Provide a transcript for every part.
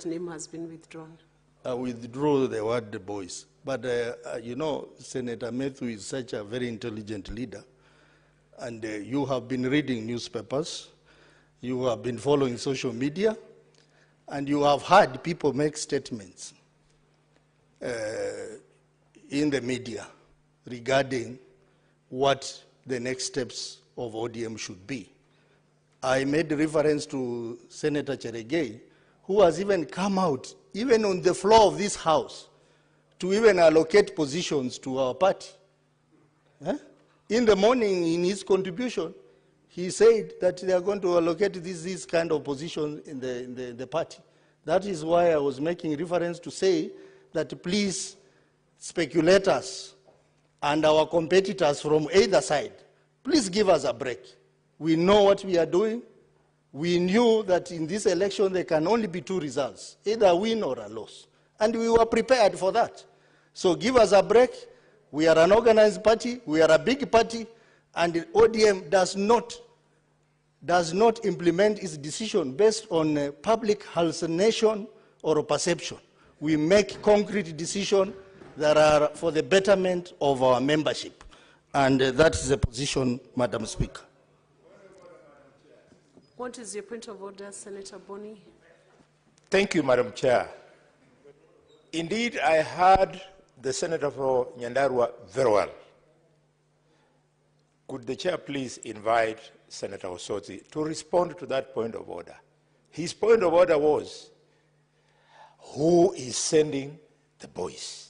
name has been withdrawn. I withdraw the word the boys. But, you know, Senator Matthew is such a very intelligent leader. And you have been reading newspapers. You have been following social media. And you have heard people make statements in the media regarding what the next steps of ODM should be. I made reference to Senator Cheregei, who has even come out, even on the floor of this House, to even allocate positions to our party. In the morning, in his contribution, he said that they are going to allocate this kind of position in the party. That is why I was making reference to say that please, speculators and our competitors from either side, please give us a break. We know what we are doing. We knew that in this election there can only be two results, either a win or a loss. And we were prepared for that. So give us a break. We are an organized party. We are a big party. And the ODM does not implement its decision based on public hallucination or perception. We make concrete decisions that are for the betterment of our membership. And that is the position, Madam Speaker. What is your point of order, Senator Boni? Thank you, Madam Chair. Indeed, I heard the Senator for Nyandarua very well. Could the Chair please invite Senator Osotsi to respond to that point of order? His point of order was, who is sending the boys?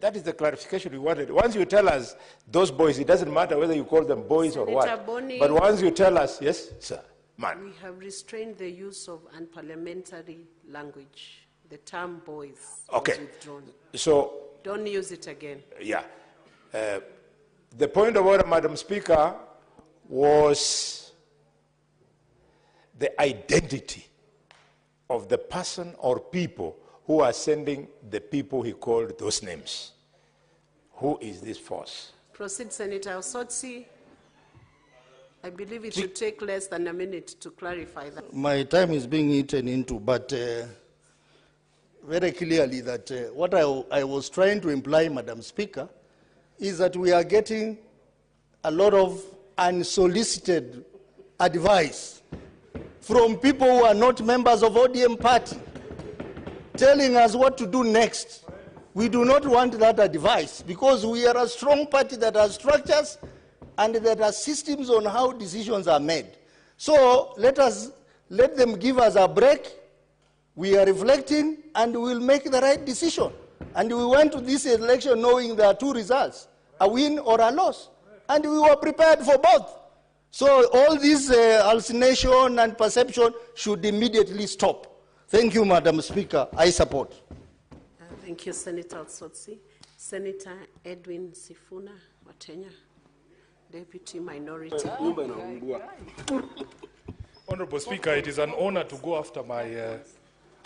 That is the clarification we wanted. Once you tell us those boys, it doesn't matter whether you call them boys Senator or what. Boni, but once you tell us, yes, sir, man. We have restrained the use of unparliamentary language. The term boys Okay. is withdrawn. So, don't use it again. Yeah. The point of order, Madam Speaker, was the identity of the person or people who are sending the people he called those names. Who is this force? Proceed, Senator Osotsi. I believe it should take less than a minute to clarify that. My time is being eaten into, but very clearly that what I was trying to imply, Madam Speaker, is that we are getting a lot of unsolicited advice from people who are not members of ODM party, telling us what to do next. We do not want that advice because we are a strong party that has structures and that has systems on how decisions are made. So let them give us a break. We are reflecting and we will make the right decision. And we went to this election knowing there are two results, a win or a loss. And we were prepared for both. So all this hallucination and perception should immediately stop. Thank you, Madam Speaker. I support. Thank you, Senator Osotsi. Senator Edwin Sifuna Watenya, Deputy Minority. Honorable Speaker, it is an honor to go after my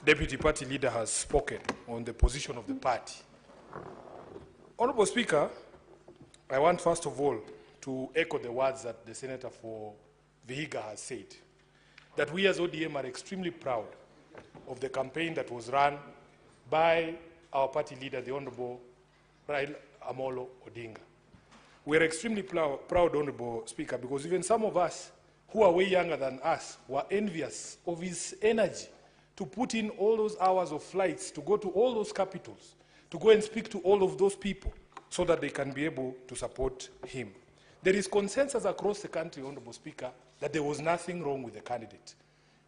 Deputy Party Leader has spoken on the position of the party. Honorable Speaker, I want first of all to echo the words that the Senator for Vihiga has said, that we as ODM are extremely proud of the campaign that was run by our party leader, the Honorable Raila Odinga. We are extremely proud, Honorable Speaker, because even some of us who are way younger than us were envious of his energy to put in all those hours of flights, to go to all those capitals, to go and speak to all of those people so that they can be able to support him. There is consensus across the country, Honorable Speaker, that there was nothing wrong with the candidate.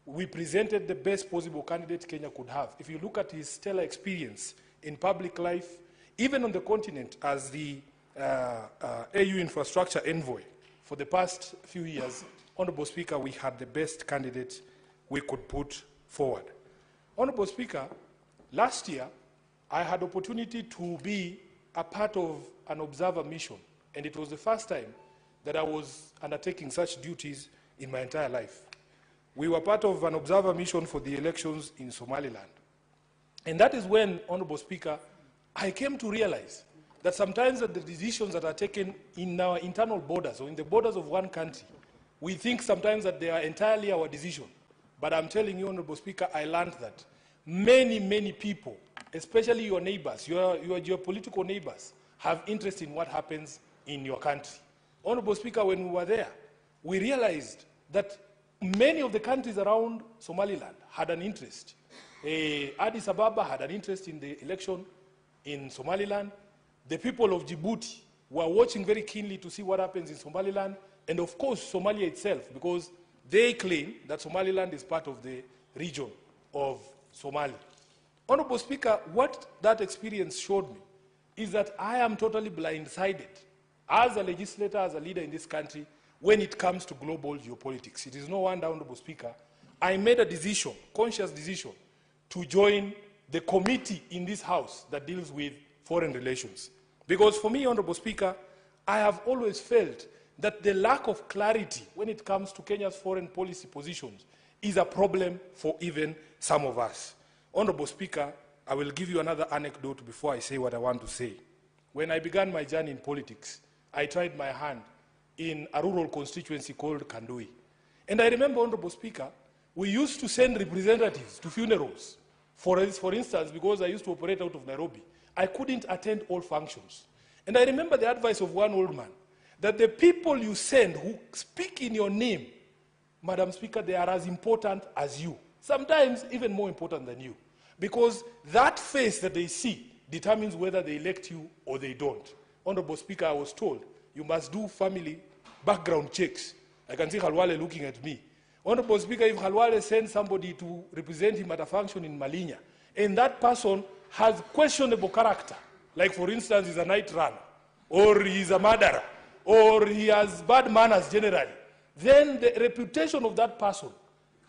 We presented the best possible candidate Kenya could have. If you look at his stellar experience in public life, even on the continent as the AU infrastructure envoy for the past few years, Honorable Speaker, we had the best candidate we could put forward. Honorable Speaker, last year, I had opportunity to be a part of an observer mission, and it was the first time that I was undertaking such duties in my entire life. We were part of an observer mission for the elections in Somaliland. And that is when, Honorable Speaker, I came to realize that sometimes the decisions that are taken in our internal borders or in the borders of one country, we think sometimes that they are entirely our decision. But I'm telling you, Honorable Speaker, I learned that many, many people, especially your neighbors, your geopolitical neighbors, have interest in what happens in your country. Honorable Speaker, when we were there, we realized that many of the countries around Somaliland had an interest. Addis Ababa had an interest in the election in Somaliland. The people of Djibouti were watching very keenly to see what happens in Somaliland, and of course Somalia itself, because they claim that Somaliland is part of the region of Somalia. Honorable Speaker, what that experience showed me is that I am totally blindsided as a legislator, as a leader in this country, when it comes to global geopolitics. It is no wonder, Honorable Speaker, I made a decision, conscious decision, to join the committee in this House that deals with foreign relations. Because for me, Honorable Speaker, I have always felt that the lack of clarity when it comes to Kenya's foreign policy positions is a problem for even some of us. Honorable Speaker, I will give you another anecdote before I say what I want to say. When I began my journey in politics, I tried my hand in a rural constituency called Kandui. And I remember, Honorable Speaker, we used to send representatives to funerals. For instance, because I used to operate out of Nairobi, I couldn't attend all functions. And I remember the advice of one old man, that the people you send who speak in your name, Madam Speaker, they are as important as you. Sometimes even more important than you. Because that face that they see determines whether they elect you or they don't. Honorable Speaker, I was told, you must do family background checks. I can see Khalwale looking at me. Honorable Speaker, if Khalwale sends somebody to represent him at a function in Malinya, and that person has questionable character, like for instance, he's a night runner, or he's a murderer, or he has bad manners generally, then the reputation of that person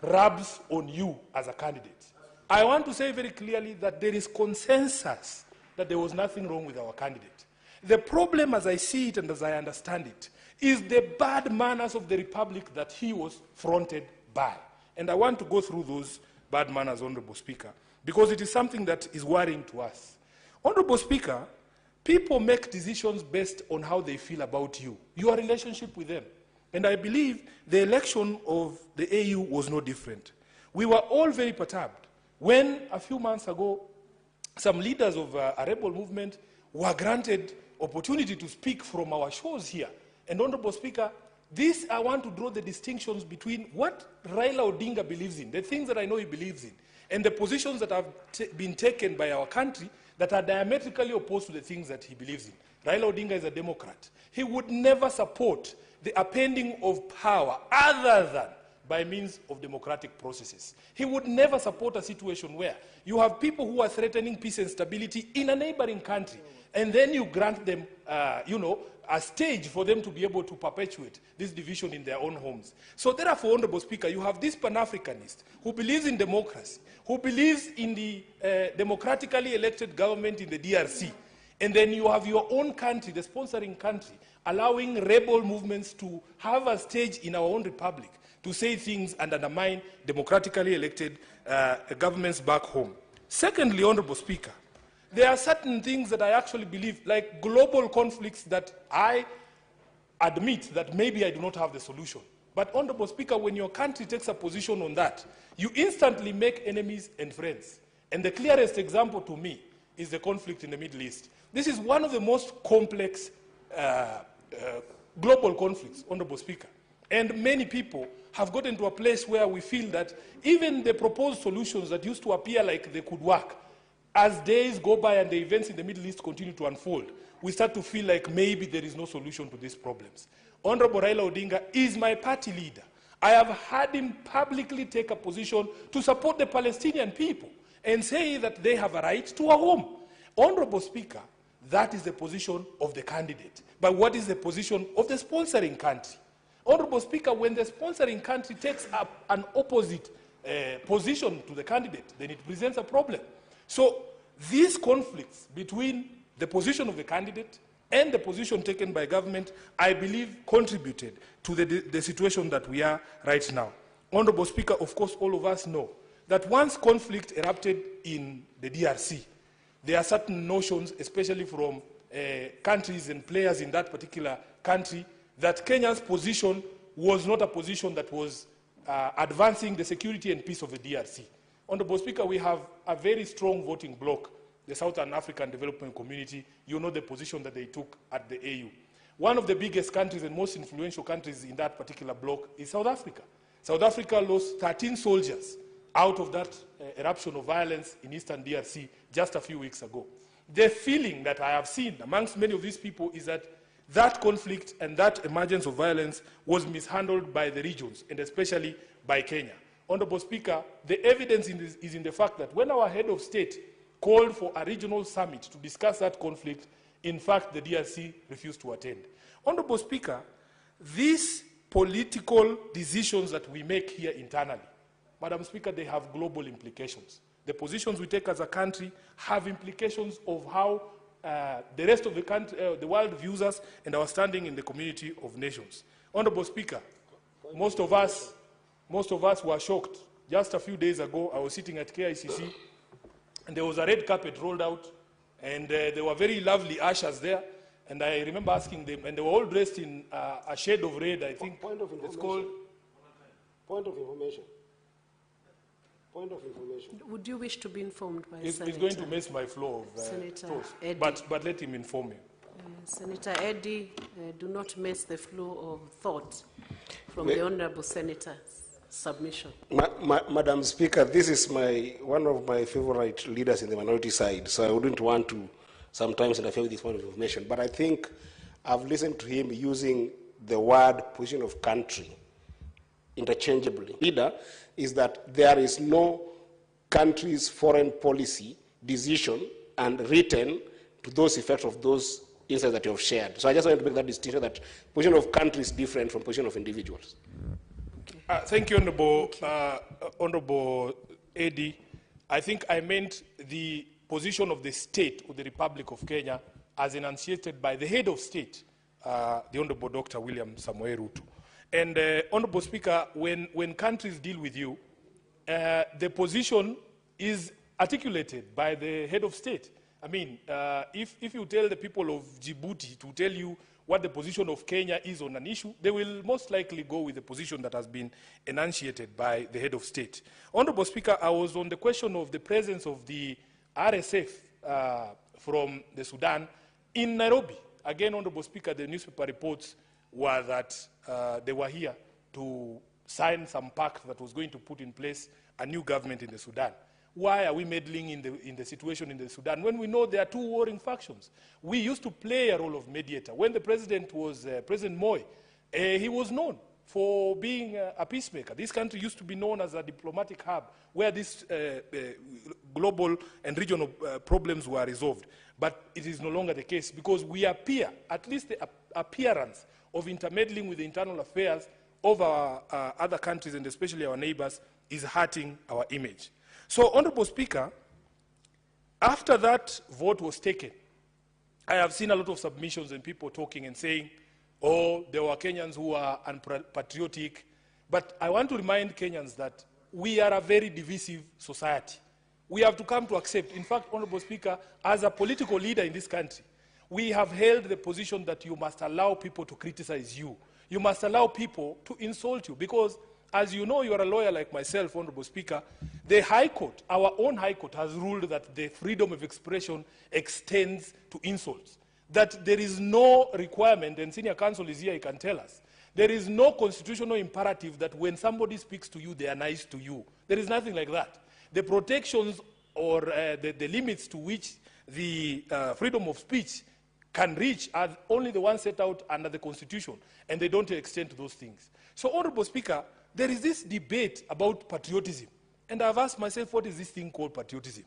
rubs on you as a candidate. I want to say very clearly that there is consensus that there was nothing wrong with our candidate. The problem, as I see it and as I understand it, is the bad manners of the Republic that he was fronted by. And I want to go through those bad manners, Honorable Speaker, because it is something that is worrying to us. Honorable Speaker, people make decisions based on how they feel about you, your relationship with them. And I believe the election of the AU was no different. We were all very perturbed when, a few months ago, some leaders of a rebel movement were granted opportunity to speak from our shows here. And Honorable Speaker, this I want to draw the distinctions between what Raila Odinga believes in, the things that I know he believes in, and the positions that have been taken by our country that are diametrically opposed to the things that he believes in. Raila Odinga is a Democrat. He would never support the appending of power other than by means of democratic processes. He would never support a situation where you have people who are threatening peace and stability in a neighboring country, and then you grant them, a stage for them to be able to perpetuate this division in their own homes. So therefore, Honorable Speaker, you have this Pan-Africanist who believes in democracy, who believes in the democratically elected government in the DRC, and then you have your own country, the sponsoring country, allowing rebel movements to have a stage in our own republic to say things and undermine democratically elected governments back home. Secondly, Honorable Speaker, there are certain things that I actually believe, like global conflicts, that I admit that maybe I do not have the solution. But Honorable Speaker, when your country takes a position on that, you instantly make enemies and friends. And the clearest example to me is the conflict in the Middle East. This is one of the most complex global conflicts, Honorable Speaker. And many people have gotten to a place where we feel that even the proposed solutions that used to appear like they could work, as days go by and the events in the Middle East continue to unfold, we start to feel like maybe there is no solution to these problems. Honorable Raila Odinga is my party leader. I have had him publicly take a position to support the Palestinian people and say that they have a right to a home. Honorable Speaker, that is the position of the candidate. But what is the position of the sponsoring country? Honorable Speaker, when the sponsoring country takes up an opposite position to the candidate, then it presents a problem. So these conflicts between the position of the candidate and the position taken by government, I believe, contributed to the situation that we are right now. Honorable Speaker, of course, all of us know that once conflict erupted in the DRC, there are certain notions, especially from countries and players in that particular country, that Kenya's position was not a position that was advancing the security and peace of the DRC. Honorable Speaker, we have a very strong voting bloc, the Southern African Development Community. You know the position that they took at the AU. One of the biggest countries and most influential countries in that particular bloc is South Africa. South Africa lost 13 soldiers out of that eruption of violence in eastern DRC just a few weeks ago. The feeling that I have seen amongst many of these people is that that conflict and that emergence of violence was mishandled by the regions, and especially by Kenya. Honorable Speaker, the evidence is in the fact that when our head of state called for a regional summit to discuss that conflict, in fact, the DRC refused to attend. Honorable Speaker, these political decisions that we make here internally, Madam Speaker, they have global implications. The positions we take as a country have implications of how the rest of the country, the world views us and our standing in the community of nations. Honorable Speaker, most of us were shocked. Just a few days ago, I was sitting at KICC, and there was a red carpet rolled out, and there were very lovely ushers there. And I remember asking them, and they were all dressed in a shade of red, I think. Point of information. It's called. Point of information. Point of information. Would you wish to be informed by It's Senator? going to mess my flow of Senator thoughts. Eddie. But let him inform me. Senator Eddie, do not mess the flow of thought from the Honourable Senator's submission. Madam Speaker, this is one of my favorite leaders in the minority side, so I wouldn't want to sometimes interfere with this point of information. But I think I've listened to him using the word position of country interchangeably. Leader is that there is no country's foreign policy decision and written to those effects of those insights that you have shared. So I just wanted to make that distinction that position of country is different from position of individuals. Thank you, Honorable Eddie. I think I meant the position of the state of the Republic of Kenya as enunciated by the head of state, the Honorable Dr. William Samoei Ruto. And Honorable Speaker, when countries deal with you, the position is articulated by the head of state. I mean, if you tell the people of Djibouti to tell you what the position of Kenya is on an issue, they will most likely go with the position that has been enunciated by the head of state. Honorable Speaker, I was on the question of the presence of the RSF from the Sudan in Nairobi. Again, Honorable Speaker, the newspaper reports were that they were here to sign some pact that was going to put in place a new government in the Sudan. Why are we meddling in the situation in the Sudan when we know there are two warring factions? We used to play a role of mediator. When the president was President Moi, he was known for being a peacemaker. This country used to be known as a diplomatic hub where these global and regional problems were resolved. But it is no longer the case because we appear, at least the appearance of intermeddling with the internal affairs of our other countries and especially our neighbors is hurting our image. So, Honorable Speaker, after that vote was taken, I have seen a lot of submissions and people talking and saying, oh, there were Kenyans who are unpatriotic. But I want to remind Kenyans that we are a very divisive society. We have to come to accept. In fact, Honorable Speaker, as a political leader in this country, we have held the position that you must allow people to criticize you. You must allow people to insult you because, as you know, you are a lawyer like myself, Honorable Speaker. The High Court, our own High Court, has ruled that the freedom of expression extends to insults. That there is no requirement, and Senior Counsel is here, he can tell us, there is no constitutional imperative that when somebody speaks to you, they are nice to you. There is nothing like that. The protections or the limits to which the freedom of speech can reach are only the ones set out under the Constitution, and they don't extend to those things. So, Honorable Speaker, there is this debate about patriotism. And I've asked myself, what is this thing called patriotism?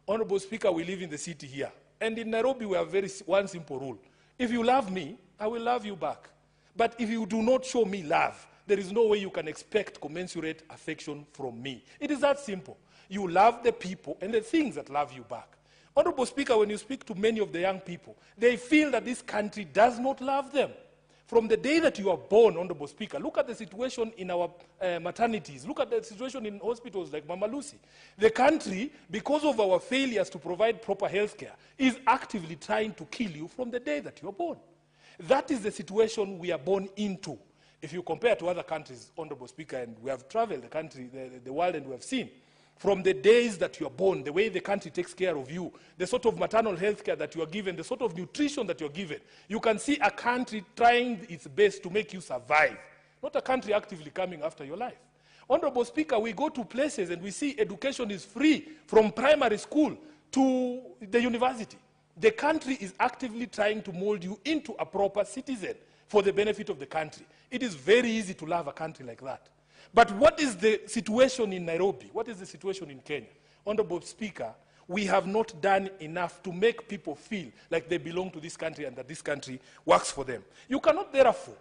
Honorable Speaker, we live in the city here. And in Nairobi, we have one simple rule. If you love me, I will love you back. But if you do not show me love, there is no way you can expect commensurate affection from me. It is that simple. You love the people and the things that love you back. Honorable Speaker, when you speak to many of the young people, they feel that this country does not love them. From the day that you are born, Honorable Speaker, look at the situation in our maternities. Look at the situation in hospitals like Mama Lucy. The country, because of our failures to provide proper health care, is actively trying to kill you from the day that you are born. That is the situation we are born into. if you compare to other countries, Honorable Speaker, and we have traveled the country, the world, and we have seen, from the days that you are born, the way the country takes care of you, the sort of maternal health care that you are given, the sort of nutrition that you are given, you can see a country trying its best to make you survive, not a country actively coming after your life. Honorable Speaker, we go to places and we see education is free from primary school to the university. The country is actively trying to mold you into a proper citizen for the benefit of the country. It is very easy to love a country like that. But what is the situation in Nairobi? What is the situation in Kenya? Honorable Speaker, we have not done enough to make people feel like they belong to this country and that this country works for them. You cannot therefore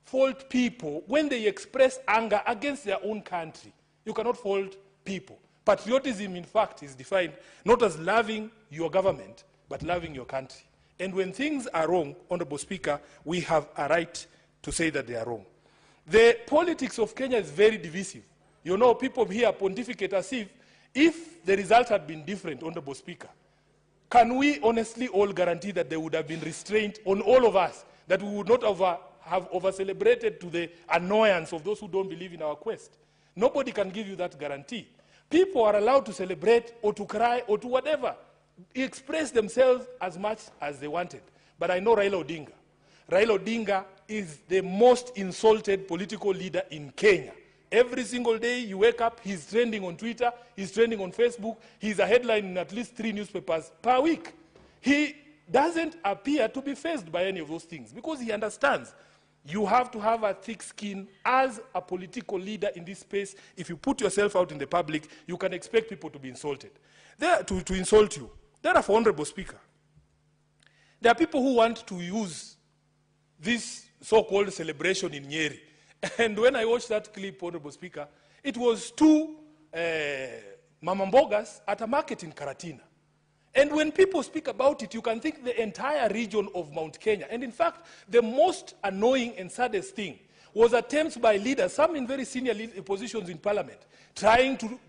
fault people when they express anger against their own country. You cannot fault people. Patriotism, in fact, is defined not as loving your government, but loving your country. And when things are wrong, Honorable Speaker, we have a right to say that they are wrong. The politics of Kenya is very divisive. You know, people here pontificate as if the result had been different, Honorable Speaker. Can we honestly all guarantee that there would have been restraint on all of us, that we would not have over-celebrated to the annoyance of those who don't believe in our quest? Nobody can give you that guarantee. People are allowed to celebrate or to cry or to whatever, express themselves as much as they wanted. But I know Raila Odinga. Raila Odinga is the most insulted political leader in Kenya. Every single day you wake up, he's trending on Twitter, he's trending on Facebook, he's a headline in at least 3 newspapers per week. He doesn't appear to be faced by any of those things because he understands you have to have a thick skin as a political leader in this space. If you put yourself out in the public, you can expect people to be insulted. To insult you. Therefore, Honorable Speaker, there are people who want to use this so-called celebration in Nyeri. And when I watched that clip, Honorable Speaker, it was 2 mamambogas at a market in Karatina. And when people speak about it, you can think the entire region of Mount Kenya. And in fact, the most annoying and saddest thing was attempts by leaders, some in very senior positions in parliament, trying to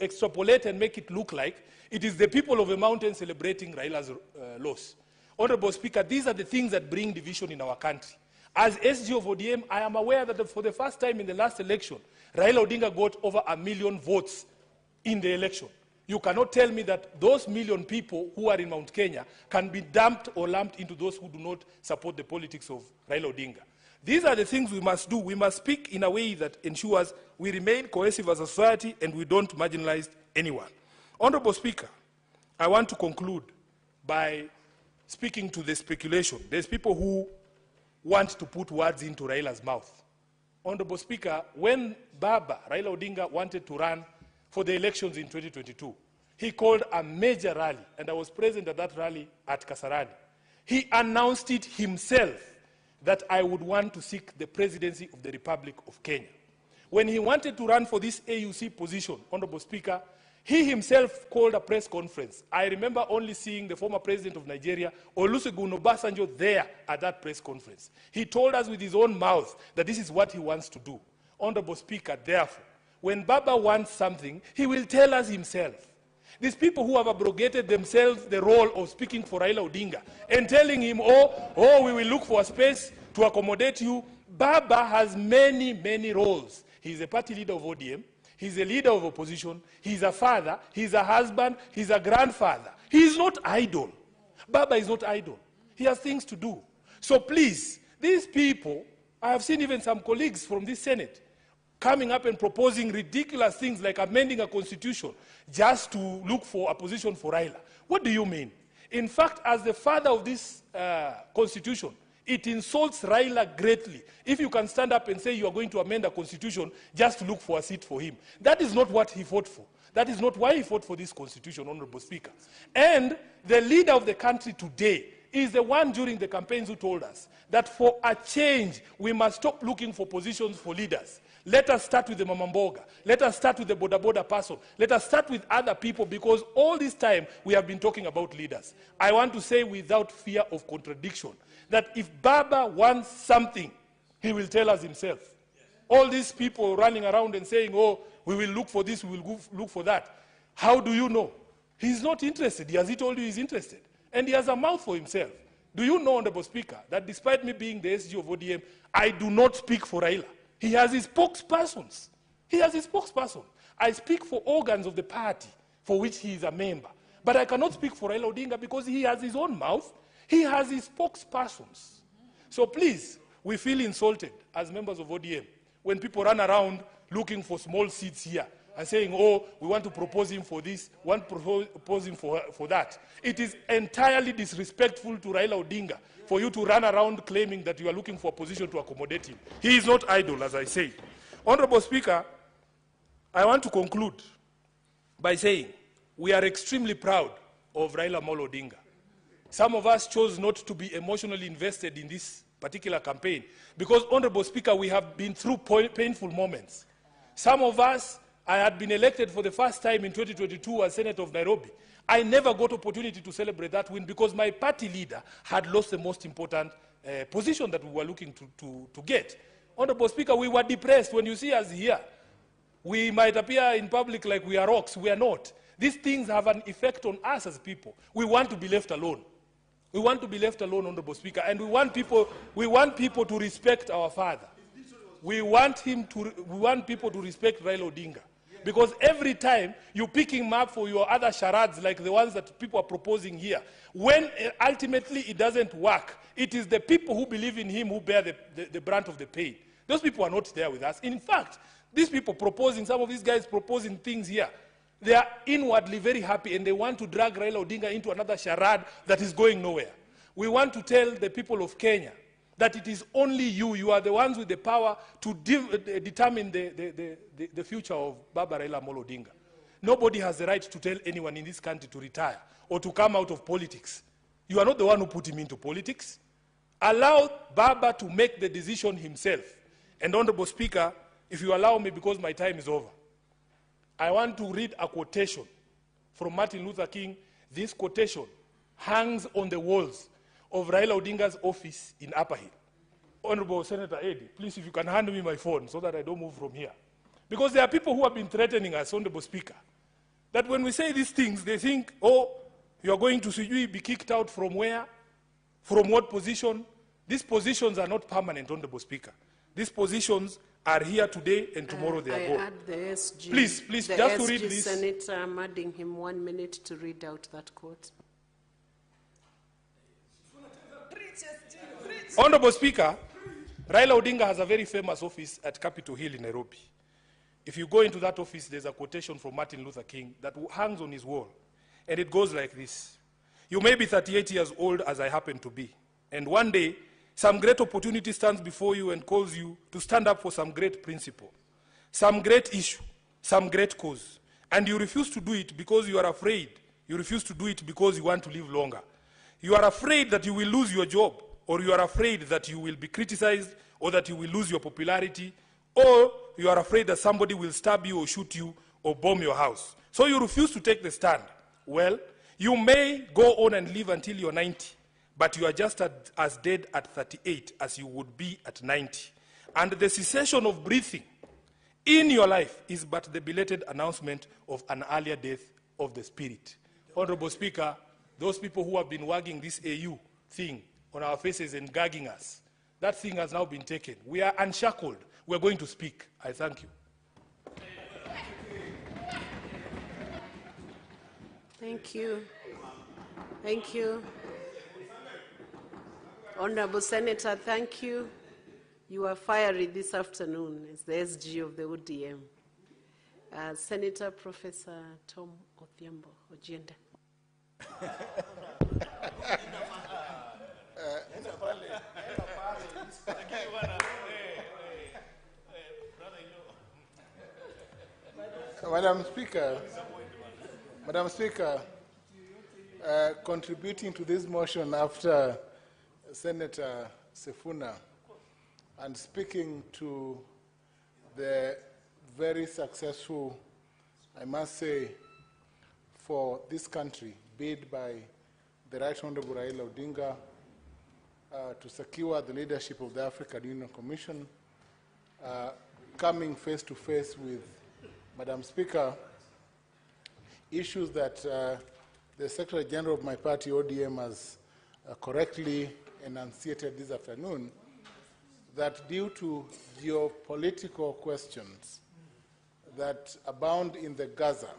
extrapolate and make it look like it is the people of a mountain celebrating Raila's loss. Honorable Speaker, these are the things that bring division in our country. As SG of ODM, I am aware that for the first time in the last election, Raila Odinga got over 1 million votes in the election. You cannot tell me that those million people who are in Mount Kenya can be dumped or lumped into those who do not support the politics of Raila Odinga. These are the things we must do. We must speak in a way that ensures we remain cohesive as a society and we don't marginalize anyone. Honorable Speaker, I want to conclude by speaking to the speculation. There's people who want to put words into Raila's mouth. Honorable Speaker, when Baba, Raila Odinga, wanted to run for the elections in 2022, he called a major rally, and I was present at that rally at Kasarani. He announced it himself that I would want to seek the presidency of the Republic of Kenya. When he wanted to run for this AUC position, Honorable Speaker, he himself called a press conference. I remember only seeing the former president of Nigeria, Olusegun Obasanjo, there at that press conference. He told us with his own mouth that this is what he wants to do. Honorable Speaker, therefore, when Baba wants something, he will tell us himself. These people who have abrogated themselves the role of speaking for Raila Odinga and telling him, oh, we will look for a space to accommodate you. Baba has many, many roles. He's a party leader of ODM. He's a leader of opposition. He's a father. He's a husband. He's a grandfather. He's not idle. Baba is not idle. He has things to do. So please, these people, I have seen even some colleagues from this Senate coming up and proposing ridiculous things like amending a constitution just to look for a position for Raila. What do you mean? In fact, as the father of this constitution, it insults Raila greatly if you can stand up and say you are going to amend a constitution just to look for a seat for him. That is not what he fought for. That is not why he fought for this constitution, Honorable Speaker. And the leader of the country today is the one during the campaigns who told us that for a change, we must stop looking for positions for leaders. Let us start with the Mamamboga. Let us start with the Boda person. Let us start with other people, because all this time we have been talking about leaders. I want to say without fear of contradiction that if Baba wants something, he will tell us himself. All these people running around and saying, oh, we will look for this, we will look for that. How do you know? He's not interested. Has he told you he's interested? And he has a mouth for himself. Do you know, Honorable Speaker, that despite me being the SG of ODM, I do not speak for Raila. He has his spokespersons. He has his spokesperson. I speak for organs of the party for which he is a member. But I cannot speak for Raila Odinga because he has his own mouth. He has his spokespersons. So please, we feel insulted as members of ODM when people run around looking for small seats here and saying, oh, we want to propose him for this, want to propose him for that. It is entirely disrespectful to Raila Odinga for you to run around claiming that you are looking for a position to accommodate him. He is not idle, as I say. Honorable Speaker, I want to conclude by saying we are extremely proud of Raila Amolo Odinga. Some of us chose not to be emotionally invested in this particular campaign because, Honorable Speaker, we have been through painful moments. Some of us, I had been elected for the first time in 2022 as Senator of Nairobi. I never got opportunity to celebrate that win because my party leader had lost the most important position that we were looking to get. Honorable Speaker, we were depressed. When you see us here, we might appear in public like we are rocks. We are not. These things have an effect on us as people. We want to be left alone. We want to be left alone, Honorable Speaker, and we want people to respect our father. We want people to respect Raila Odinga. Because every time you pick him up for your other charades like the ones that people are proposing here, when ultimately it doesn't work, it is the people who believe in him who bear the brunt of the pain. Those people are not there with us. In fact, these people proposing, some of these guys proposing things here, they are inwardly very happy and they want to drag Raila Odinga into another charade that is going nowhere. We want to tell the people of Kenya that it is only you are the ones with the power to determine the future of Baba Raila Amolo Odinga. Nobody has the right to tell anyone in this country to retire or to come out of politics. You are not the one who put him into politics. Allow Baba to make the decision himself. And Honorable Speaker, if you allow me, because my time is over, I want to read a quotation from Martin Luther King. This quotation hangs on the walls of Raila Odinga's office in Upper Hill. Honorable Senator Eddie, please, if you can hand me my phone so that I don't move from here. Because there are people who have been threatening us, Honorable Speaker, that when we say these things, they think, oh, you are going to be kicked out from where? From what position? These positions are not permanent, Honorable Speaker. These positions are here today and tomorrow they are gone. I add the SG. Please, the just SG to read this. Senator, I'm adding him 1 minute to read out that quote. Honorable Speaker, Raila Odinga has a very famous office at Capitol Hill in Nairobi. If you go into that office, there's a quotation from Martin Luther King that hangs on his wall. And it goes like this. You may be 38 years old, as I happen to be. And one day, some great opportunity stands before you and calls you to stand up for some great principle, some great issue, some great cause. And you refuse to do it because you are afraid. You refuse to do it because you want to live longer. You are afraid that you will lose your job, or you are afraid that you will be criticized, or that you will lose your popularity, or you are afraid that somebody will stab you or shoot you or bomb your house. So you refuse to take the stand. Well, you may go on and live until you're 90, but you are just as dead at 38 as you would be at 90. And the cessation of breathing in your life is but the belated announcement of an earlier death of the spirit. Honorable Speaker, those people who have been wagging this AU thing on our faces and gagging us, that thing has now been taken. We are unshackled. We are going to speak. I thank you. Thank you. Thank you. Honorable Senator, thank you. You are fiery this afternoon as the SG of the ODM. Senator Professor Tom Othiambo Ojienda. Madam Speaker, contributing to this motion after Senator Sifuna and speaking to the very successful, I must say, for this country, bid by the Right Honorable Raila Odinga to secure the leadership of the African Union Commission, coming face to face with, Madam Speaker, issues that the Secretary General of my party, ODM, has correctly enunciated this afternoon, that due to geopolitical questions that abound in the Gaza,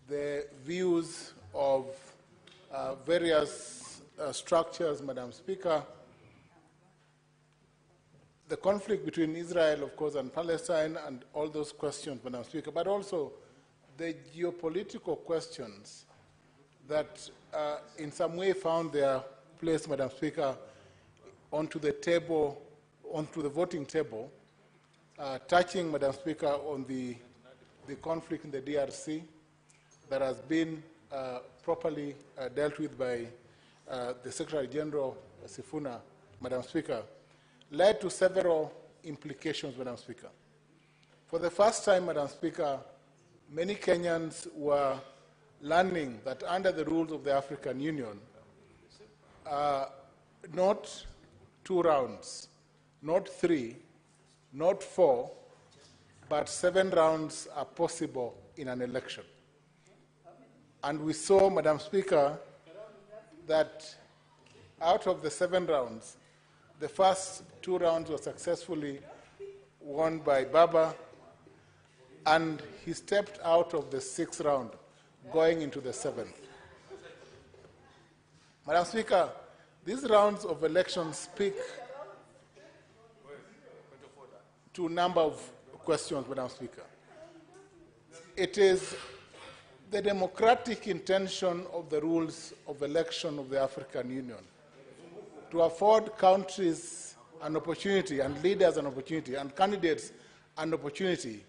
the views of various structures, Madam Speaker, the conflict between Israel, of course, and Palestine, and all those questions, Madam Speaker, but also the geopolitical questions that in some way found their place, Madam Speaker, onto the table, onto the voting table, touching, Madam Speaker, on the conflict in the DRC that has been properly dealt with by the Secretary General Sifuna, Madam Speaker, led to several implications, Madam Speaker. For the first time, Madam Speaker, many Kenyans were learning that under the rules of the African Union, not 2 rounds, not 3, not 4, but 7 rounds are possible in an election. And we saw, Madam Speaker, that out of the 7 rounds, the first 2 rounds were successfully won by Baba, and he stepped out of the 6th round, going into the 7th. Madam Speaker, these rounds of elections speak to a number of questions, Madam Speaker. It is the democratic intention of the rules of election of the African Union to afford countries an opportunity, and leaders an opportunity, and candidates an opportunity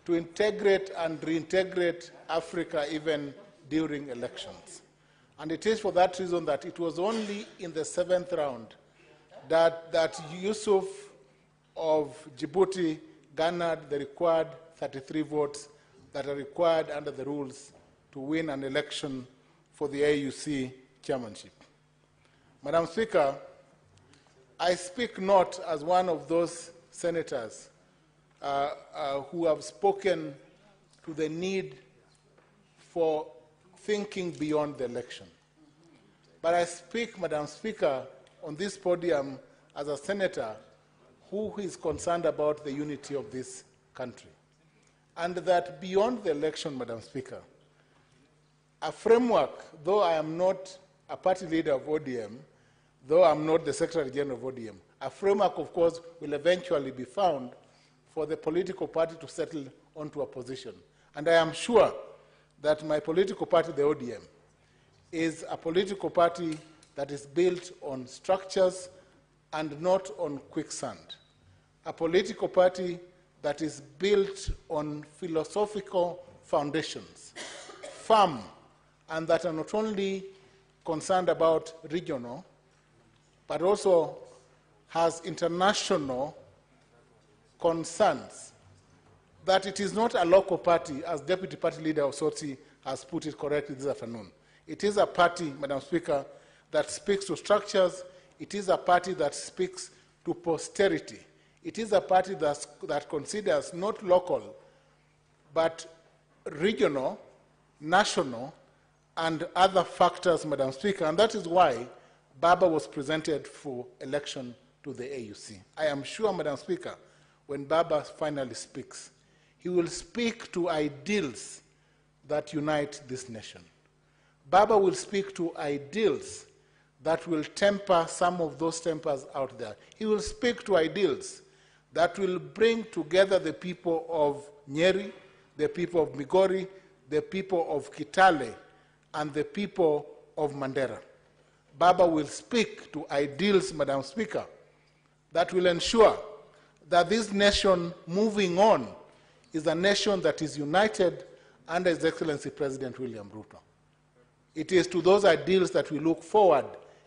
to integrate and reintegrate Africa even during elections. And it is for that reason that it was only in the 7th round that Yusuf of Djibouti garnered the required 33 votes that are required under the rules to win an election for the AUC chairmanship. Madam Speaker, I speak not as one of those senators who have spoken to the need for thinking beyond the election. But I speak, Madam Speaker, on this podium as a senator who is concerned about the unity of this country. And that beyond the election, Madam Speaker, a framework, though I am not a party leader of ODM, though I'm not the Secretary General of ODM, a framework, of course, will eventually be found for the political party to settle onto a position. And I am sure that my political party, the ODM, is a political party that is built on structures and not on quicksand. A political party that is built on philosophical foundations, firm, and that are not only concerned about regional, but also has international concerns, that it is not a local party, as Deputy Party Leader Osotsi has put it correctly this afternoon. It is a party, Madam Speaker, that speaks to structures. It is a party that speaks to posterity. It is a party that considers not local, but regional, national, and other factors, Madam Speaker, and that is why Baba was presented for election to the AUC. I am sure, Madam Speaker, when Baba finally speaks, he will speak to ideals that unite this nation. Baba will speak to ideals that will temper some of those tempers out there. He will speak to ideals that will bring together the people of Nyeri, the people of Migori, the people of Kitale, and the people of Mandera. Baba will speak to ideals, Madam Speaker, that will ensure that this nation moving on is a nation that is united under His Excellency President William Ruto. It is to those ideals that we look forward.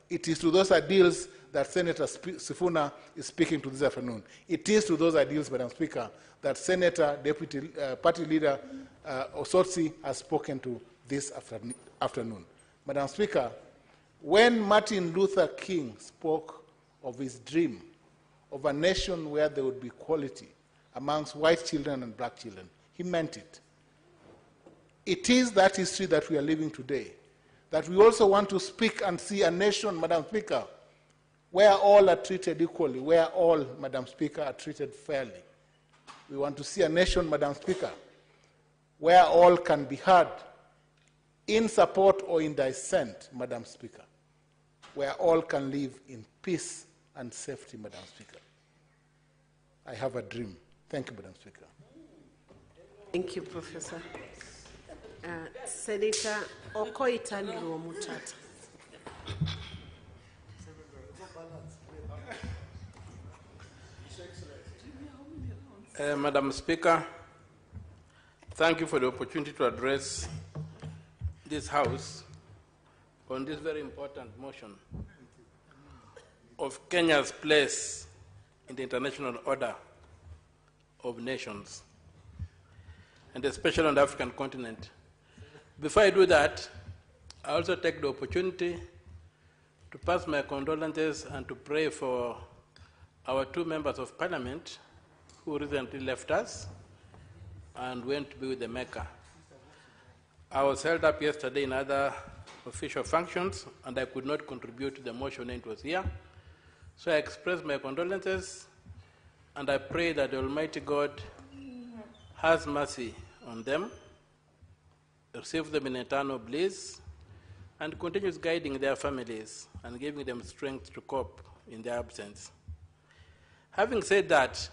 It is to those ideals that Senator Sifuna is speaking to this afternoon. It is to those ideals, Madam Speaker, that Senator Deputy Party Leader Osotsi has spoken to this afternoon. Madam Speaker, when Martin Luther King spoke of his dream of a nation where there would be equality amongst white children and black children, he meant it. It is that history that we are living today, that we also want to speak and see a nation, Madam Speaker, where all are treated equally, where all, Madam Speaker, are treated fairly. We want to see a nation, Madam Speaker, where all can be heard in support or in dissent, Madam Speaker, where all can live in peace and safety, Madam Speaker. I have a dream. Thank you, Madam Speaker. Thank you, Professor. Senator Okoitaniro Mutata. Madam Speaker, thank you for the opportunity to address this House on this very important motion of Kenya's place in the international order of nations, and especially on the African continent. Before I do that, I also take the opportunity to pass my condolences and to pray for our two members of parliament who recently left us and went to be with the Maker. I was held up yesterday in other official functions, and I could not contribute to the motion when it was here. So I express my condolences, and I pray that the Almighty God has mercy on them, receive them in eternal bliss, and continues guiding their families and giving them strength to cope in their absence. Having said that,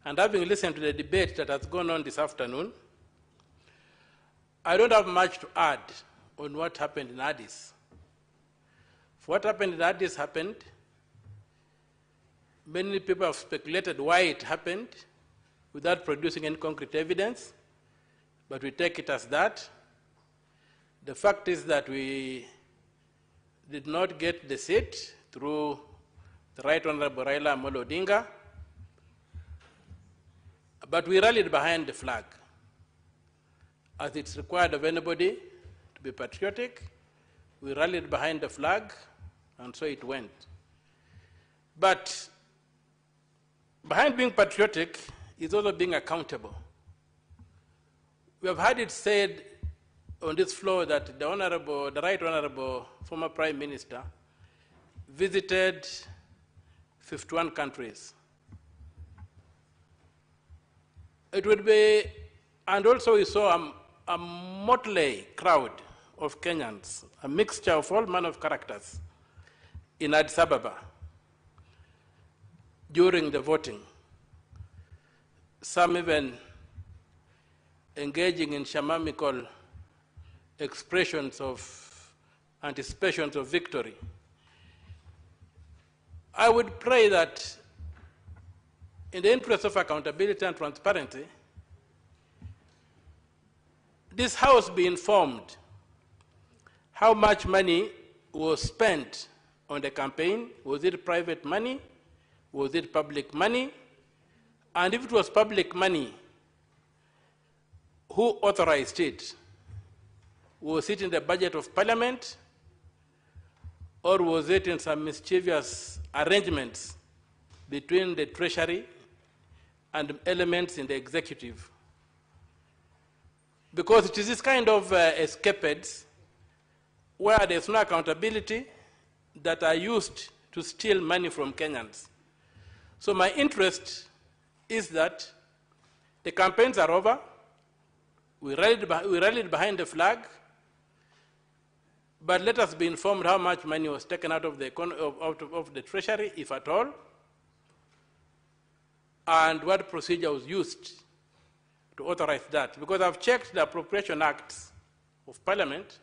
and having listened to the debate that has gone on this afternoon, I don't have much to add on what happened in Addis. What happened in Addis happened. Many people have speculated why it happened without producing any concrete evidence, but we take it as that. The fact is that we did not get the seat through the Right Honorable Raila Odinga, but we rallied behind the flag, as it's required of anybody to be patriotic. We rallied behind the flag, and so it went. But behind being patriotic is also being accountable. We have had it said on this floor that the Right Honorable former Prime Minister visited 51 countries. It would be, and also we saw a motley crowd of Kenyans, a mixture of all manner of characters in Addis Ababa during the voting. Some even engaging in shamanical expressions of anticipations of victory. I would pray that in the interest of accountability and transparency, this House be informed how much money was spent on the campaign. Was it private money? Was it public money? And if it was public money, who authorized it? Was it in the budget of Parliament? Or was it in some mischievous arrangements between the Treasury and elements in the executive? Because it is this kind of escapades where there's no accountability that are used to steal money from Kenyans. So my interest is that the campaigns are over. We rallied behind the flag, but let us be informed how much money was taken out of the Treasury, if at all, and what procedure was used to authorize that. Because I've checked the Appropriation Acts of Parliament,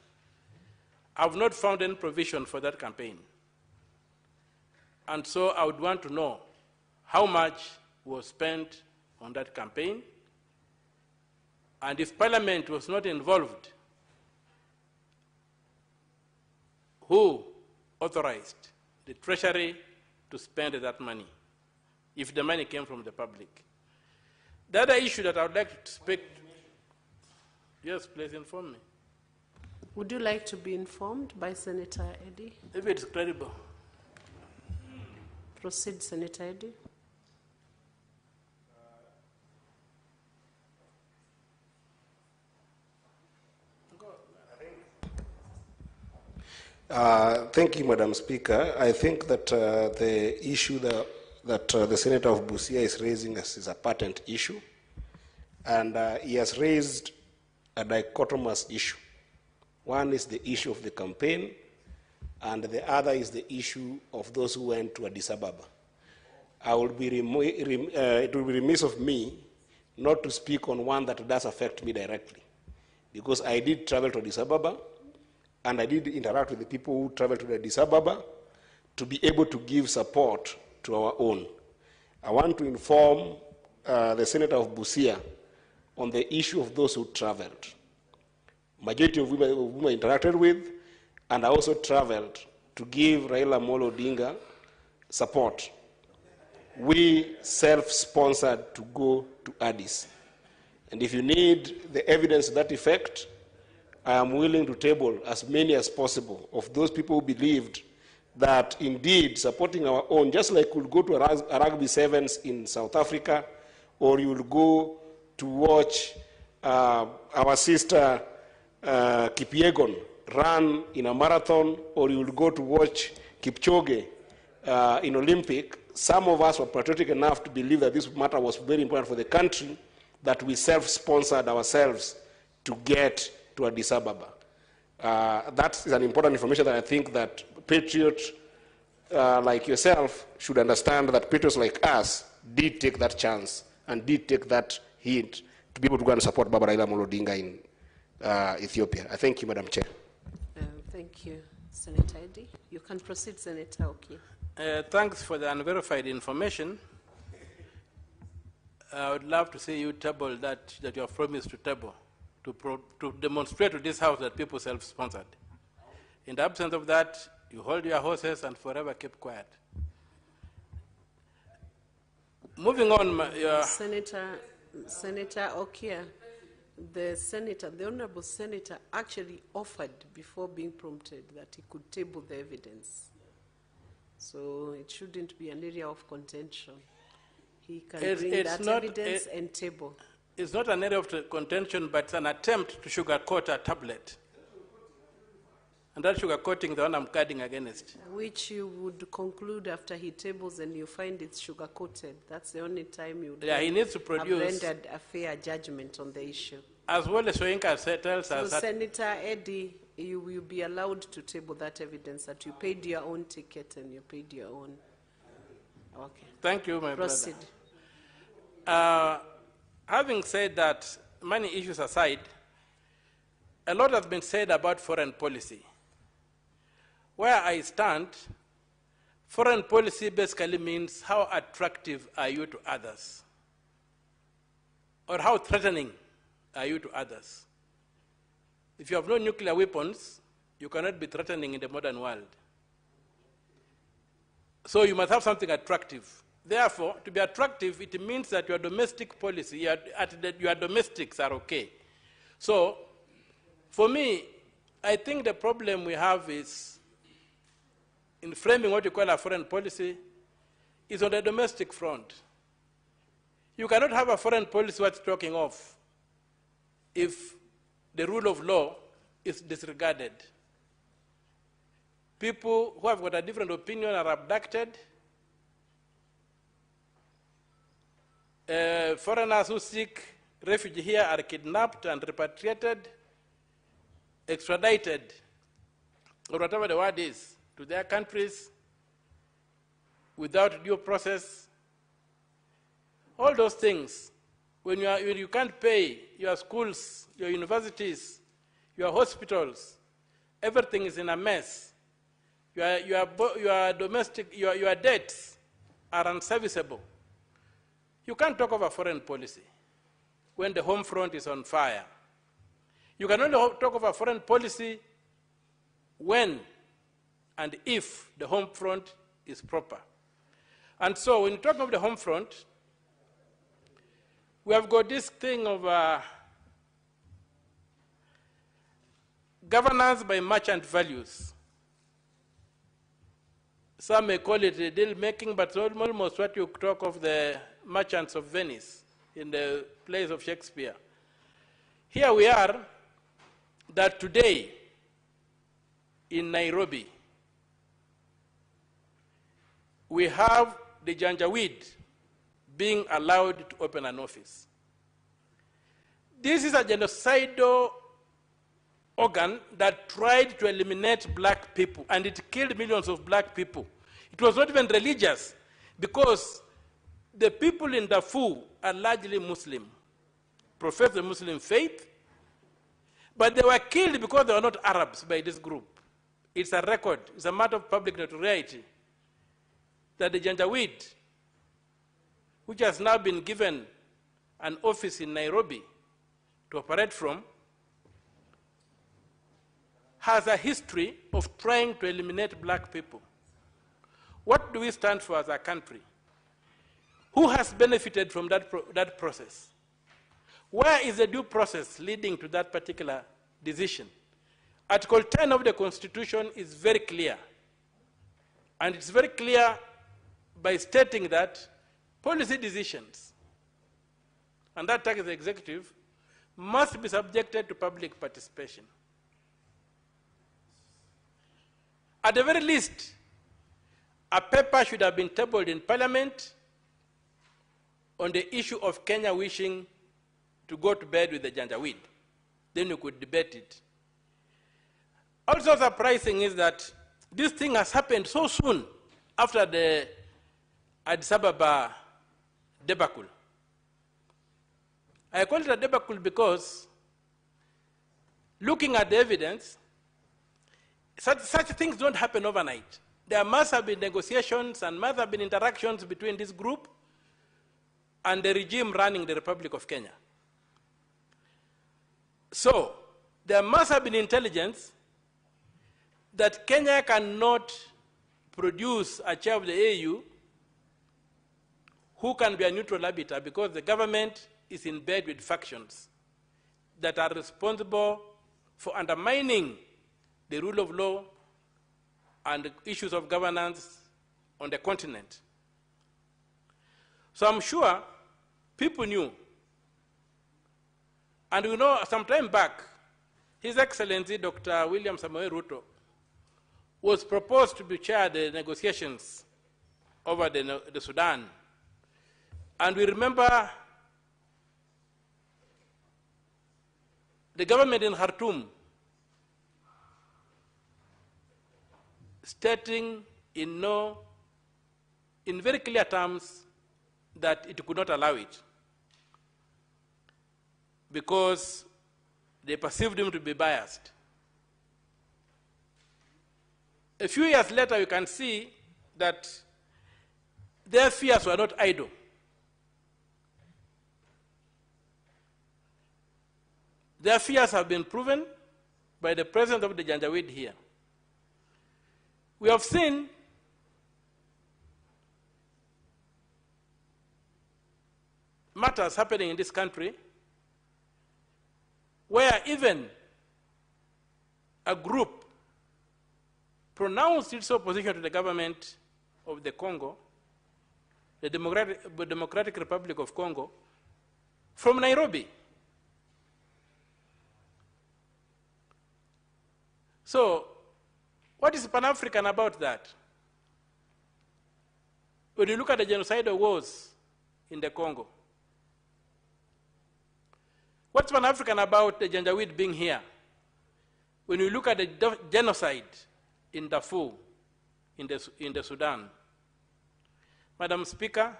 I've not found any provision for that campaign. And so I would want to know how much was spent on that campaign, and if Parliament was not involved, who authorized the Treasury to spend that money, if the money came from the public? The other issue that I would like to speak to, yes, please inform me. Would you like to be informed by Senator Eddy? If it's credible. Proceed, Senator Eddy. Thank you, Madam Speaker. I think that the issue that the Senator of Busia is raising is a patent issue, and he has raised a dichotomous issue. One is the issue of the campaign, and the other is the issue of those who went to Addis Ababa. It would be remiss of me not to speak on one that does affect me directly, because I did travel to Addis Ababa, and I did interact with the people who traveled to Addis Ababa to be able to give support to our own. I want to inform the Senator of Busia on the issue of those who traveled. Majority of whom I interacted with, and I also traveled to give Raila Odinga support. We self-sponsored to go to Addis. And if you need the evidence to that effect, I am willing to table as many as possible of those people who believed that indeed supporting our own, just like we'll go to a rugby sevens in South Africa, or you will go to watch our sister Kipyegon run in a marathon, or you will go to watch Kipchoge in Olympic. Some of us were patriotic enough to believe that this matter was very important for the country, that we self-sponsored ourselves to get to Addis Ababa. That is an important information that I think that patriots like yourself should understand, that patriots like us did take that chance and did take that hint to be able to go and support Baba Raila Odinga in Ethiopia. I thank you, Madam Chair. Thank you, Senator Eddy. You can proceed, Senator Okia. Thanks for the unverified information. I would love to see you table that you have promised to table, to demonstrate to this House that people self-sponsored. In the absence of that, you hold your horses and forever keep quiet. Moving on, Senator Okia, the Honorable Senator actually offered before being prompted that he could table the evidence. So it shouldn't be an area of contention. He can bring that evidence and table. It's not an area of contention, but it's an attempt to sugarcoat a tablet. And that sugarcoating, the one I'm guarding against. Which you would conclude after he tables and you find it's sugar-coated. That's the only time you he needs to produce have rendered a fair judgment on the issue. As well as Soyinka tells us that Senator Eddy, you will be allowed to table that evidence that you paid your own ticket and you paid your own. Okay. Thank you, my Proceed. brother. Having said that, many issues aside, a lot has been said about foreign policy. Where I stand, foreign policy basically means how attractive are you to others, or how threatening are you to others. If you have no nuclear weapons, you cannot be threatening in the modern world. So you must have something attractive. Therefore, to be attractive, it means that your domestic policy, your domestics are okay. So, for me, I think the problem we have is, in framing what you call a foreign policy, is on the domestic front. You cannot have a foreign policy worth talking of if the rule of law is disregarded. People who have got a different opinion are abducted. Foreigners who seek refuge here are kidnapped and repatriated, extradited, or whatever the word is, to their countries without due process. All those things, when you can't pay your schools, your universities, your hospitals, everything is in a mess. Your debts are unserviceable. You can't talk of a foreign policy when the home front is on fire. You can only talk of a foreign policy when and if the home front is proper. And so when you talk of the home front, we have got this thing of governance by merchant values. Some may call it deal making, but almost what you talk of the merchants of Venice in the plays of Shakespeare. Here we are, that today in Nairobi, we have the Janjaweed being allowed to open an office. This is a genocidal organ that tried to eliminate black people, and it killed millions of black people. It was not even religious, because the people in Darfur are largely Muslim, profess the Muslim faith, but they were killed because they were not Arabs by this group. It's a record, it's a matter of public notoriety that the Janjaweed, which has now been given an office in Nairobi to operate from, has a history of trying to eliminate black people. What do we stand for as a country? Who has benefited from that process? Where is the due process leading to that particular decision? Article 10 of the Constitution is very clear. And it's very clear by stating that policy decisions, and that targets the executive, must be subjected to public participation. At the very least, a paper should have been tabled in Parliament on the issue of Kenya wishing to go to bed with the Janjaweed. Then we could debate it. Also surprising is that this thing has happened so soon after the Addis Ababa debacle. I call it a debacle because, looking at the evidence, such things don't happen overnight. There must have been negotiations and must have been interactions between this group and the regime running the Republic of Kenya. So, there must have been intelligence that Kenya cannot produce a chair of the AU who can be a neutral arbiter, because the government is in bed with factions that are responsible for undermining the rule of law and the issues of governance on the continent. So I'm sure people knew. And we know some time back, His Excellency Dr. William Samoei Ruto was proposed to be chair the negotiations over the Sudan. And we remember the government in Khartoum stating in very clear terms that it could not allow it because they perceived him to be biased. A few years later, you can see that their fears were not idle. Their fears have been proven by the presence of the Janjaweed here. We have seen matters happening in this country where even a group pronounced its opposition to the government of the Congo, the Democratic Republic of Congo, from Nairobi. So, what is Pan-African about that? When you look at the genocidal wars in the Congo, what's Pan-African about the Janjaweed being here? When you look at the genocide in Darfur, in the Sudan. Madam Speaker,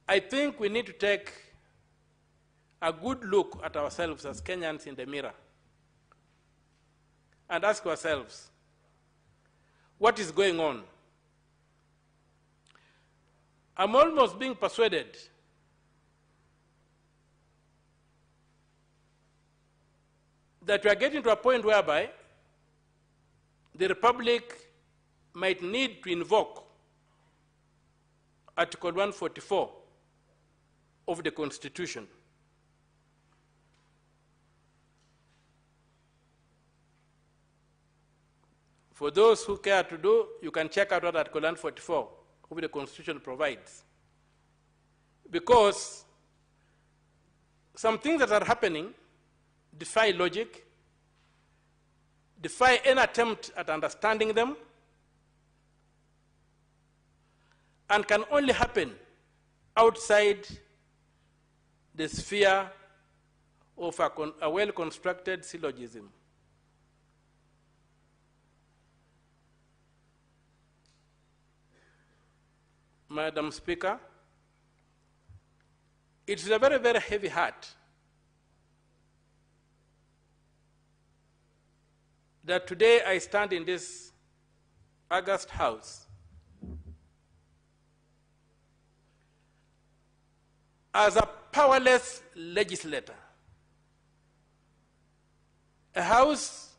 I think we need to take a good look at ourselves as Kenyans in the mirror and ask ourselves, what is going on? I'm almost being persuaded that we are getting to a point whereby the Republic might need to invoke Article 144 of the Constitution. For those who care to do, you can check out what Article 144 of the Constitution provides. Because some things that are happening defy logic, defy any attempt at understanding them, and can only happen outside the sphere of a well-constructed syllogism. Madam Speaker, it's a very, very heavy heart that today I stand in this august house as a powerless legislator, a house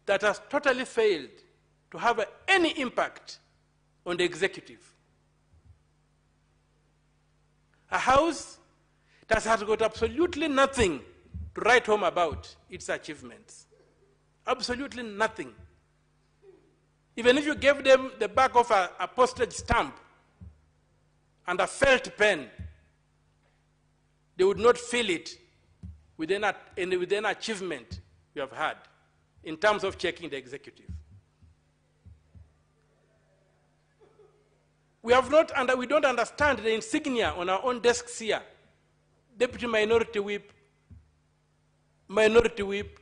that has totally failed to have any impact on the executive, a house that has got absolutely nothing to write home about its achievements. Absolutely nothing. Even if you gave them the back of a postage stamp and a felt pen, they would not feel it within an achievement you have had in terms of checking the executive. We don't understand the insignia on our own desks here. Deputy Minority Whip, Minority Whip,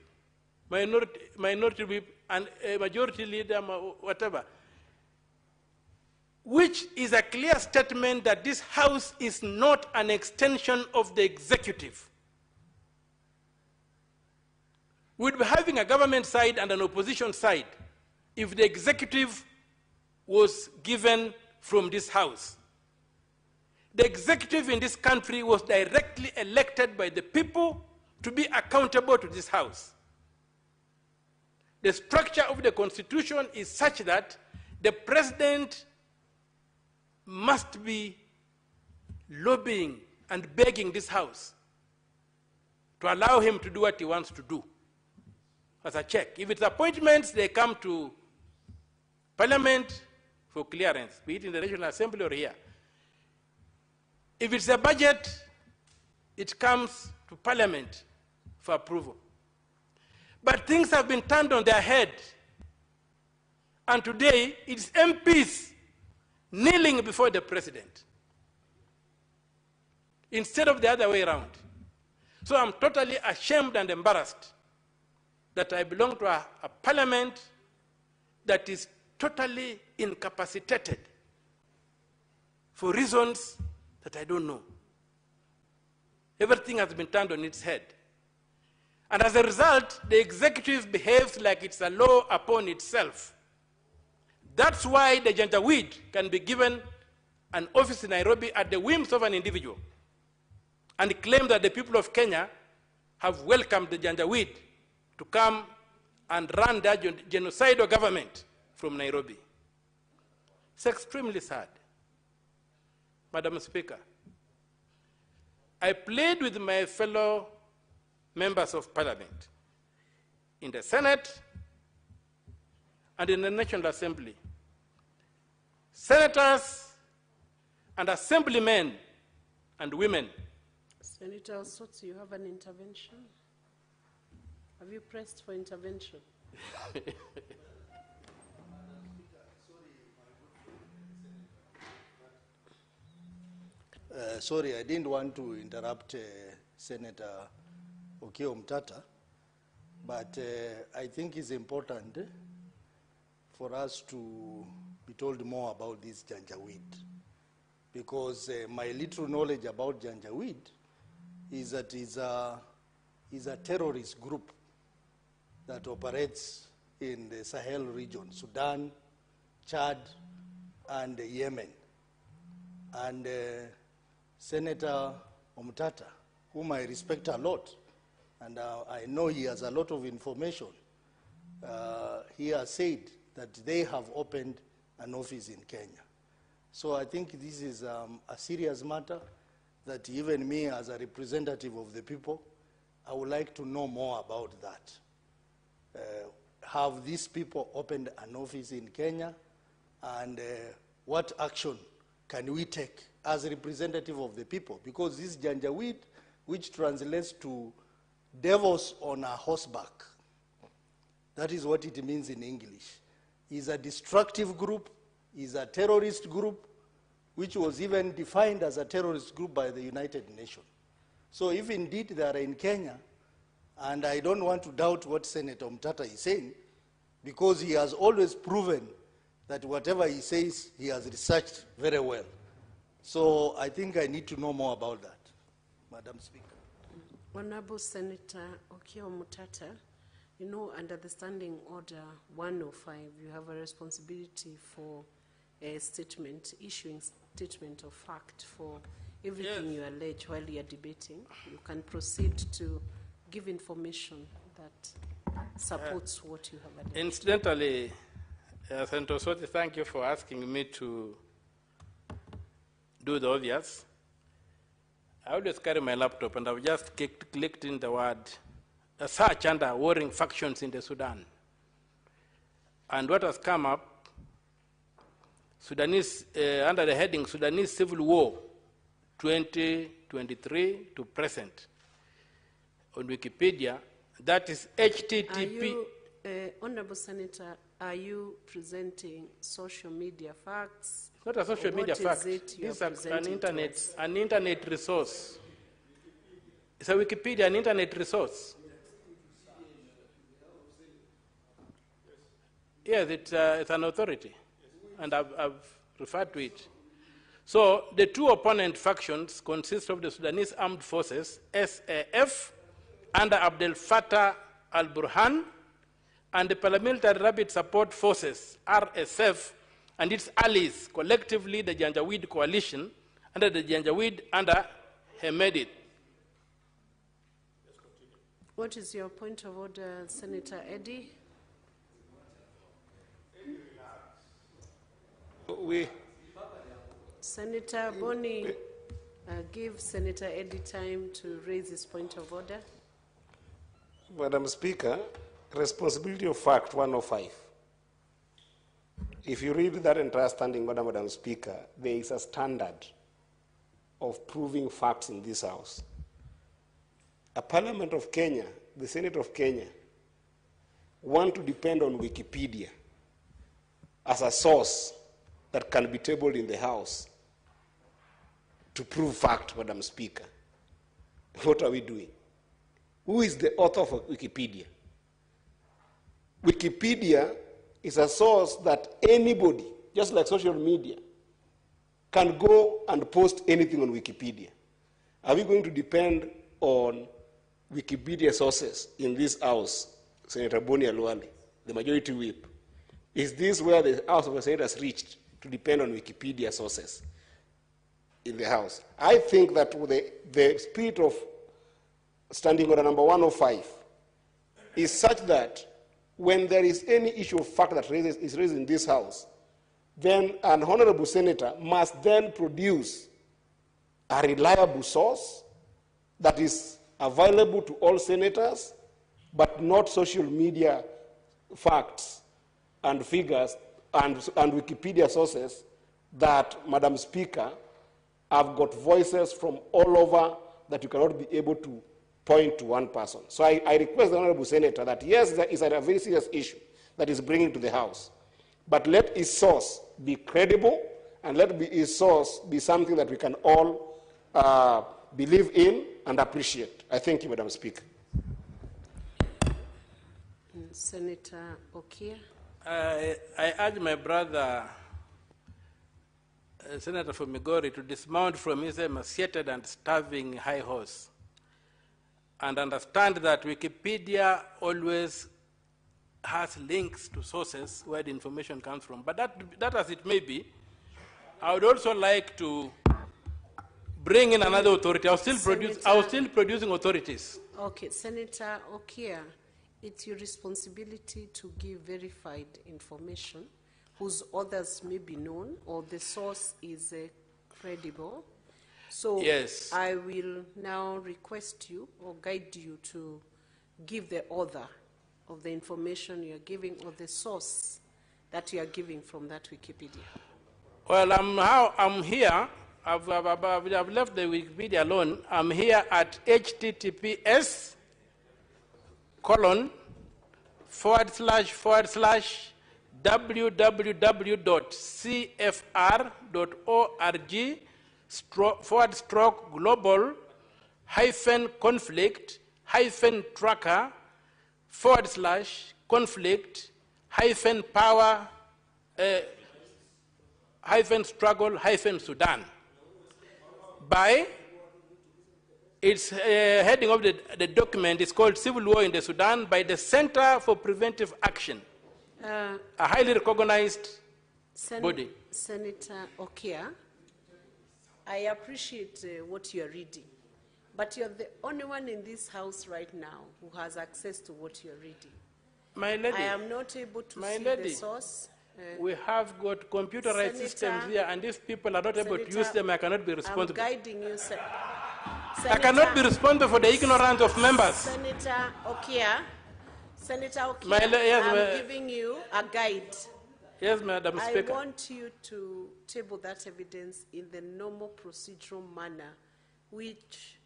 Minority Whip, and Majority Leader, whatever, which is a clear statement that this House is not an extension of the executive. We'd be having a government side and an opposition side if the executive was given from this House. The executive in this country was directly elected by the people to be accountable to this House. The structure of the Constitution is such that the president must be lobbying and begging this House to allow him to do what he wants to do as a check. If it's appointments, they come to Parliament for clearance, be it in the National Assembly or here. If it's a budget, it comes to Parliament for approval. But things have been turned on their head. And today, it's MPs kneeling before the president instead of the other way around. So I'm totally ashamed and embarrassed that I belong to a parliament that is totally incapacitated for reasons that I don't know. Everything has been turned on its head. And as a result, the executive behaves like it's a law upon itself. That's why the Janjaweed can be given an office in Nairobi at the whims of an individual and claim that the people of Kenya have welcomed the Janjaweed to come and run their genocidal government from Nairobi. It's extremely sad. Madam Speaker, I played with my fellow members of Parliament in the Senate and in the National Assembly. Senators and assemblymen and women. Senator Osotsi, you have an intervention? Have you pressed for intervention? Sorry, I didn't want to interrupt Senator Okiya Omtata, but I think it's important for us to be told more about this Janjaweed, because my little knowledge about Janjaweed is that it's a terrorist group that operates in the Sahel region, Sudan, Chad, and Yemen. And Senator Omtata, whom I respect a lot, and I know he has a lot of information, he has said that they have opened an office in Kenya. So I think this is a serious matter that even me as a representative of the people, I would like to know more about that. Have these people opened an office in Kenya, and what action can we take as a representative of the people? Because this That is what it means in English. Is a destructive group, is a terrorist group, which was even defined as a terrorist group by the United Nations. So if indeed they are in Kenya, and I don't want to doubt what Senator Mtata is saying, because he has always proven that whatever he says, he has researched very well. So I think I need to know more about that, Madam Speaker. Honorable Senator Okia Mutata, you know, under the Standing Order 105, you have a responsibility for a statement, issuing statement of fact for everything you allege while you are debating. You can proceed to give information that supports what you have alleged. Incidentally, Senator Soti, thank you for asking me to do the obvious. I always carry my laptop, and I've just clicked in the word search under warring factions in the Sudan. And what has come up, Sudanese, under the heading Sudanese Civil War 2023 to present on Wikipedia, that is HTTP. Honorable Senator, are you presenting social media facts? It's not a social media fact. This is an internet resource. It's a Wikipedia, an internet resource. Yes, it's an authority, and I've referred to it. So the two opponent factions consist of the Sudanese Armed Forces, SAF, under Abdel Fattah al-Burhan, and the Paramilitary Rapid Support Forces, RSF, and its allies, collectively the Janjaweed Coalition, under the Janjaweed under Hemedit. What is your point of order, Senator Eddy? Senator Boni, give Senator Eddy time to raise his point of order. Madam Speaker, responsibility of fact 105. If you read that entire standing order, Madam Speaker, there is a standard of proving facts in this House. A Parliament of Kenya, the Senate of Kenya, want to depend on Wikipedia as a source that can be tabled in the House to prove fact, Madam Speaker. What are we doing? Who is the author of Wikipedia? Wikipedia is a source that anybody, just like social media, can go and post anything on Wikipedia. Are we going to depend on Wikipedia sources in this House, Senator Boni Aluali, the majority whip? Is this where the House of the Senate has reached, to depend on Wikipedia sources in the House? I think that the spirit of Standing Order number 105 is such that when there is any issue of fact that is raised in this House, then an honorable senator must then produce a reliable source that is available to all senators, but not social media facts and figures and Wikipedia sources that, Madam Speaker, have got voices from all over that you cannot be able to point to one person. So I request the honorable senator that, yes, it's a very serious issue that is bringing to the House, but let its source be credible, and let its source be something that we can all believe in and appreciate. I thank you, Madam Speaker. Senator Okia. I urge my brother, Senator from Migori, to dismount from his emaciated and starving high horse and understand that Wikipedia always has links to sources where the information comes from. But that as it may be, I would also like to bring in another authority. I was still producing authorities. Okay, Senator Okia, it's your responsibility to give verified information whose authors may be known or the source is credible. So yes, I will now request you or guide you to give the author of the information you are giving or the source that you are giving from that Wikipedia. Well, I'm here. I've left the Wikipedia alone. I'm here at https:// www.cfr.org/global-conflict-struggle-Sudan. By its heading of the document is called Civil War in the Sudan by the Center for Preventive Action, a highly recognized body. Senator Okia, I appreciate what you're reading, but you're the only one in this house right now who has access to what you're reading. My lady, I am not able to see the source. We have got computerized systems here, and if people are not able to use them, I cannot be responsible. I'm guiding you, I cannot be responsible for the ignorance of members. Senator Okia, Yes, I'm giving you a guide. Yes, Madam Speaker. I want you to table that evidence in the normal procedural manner, which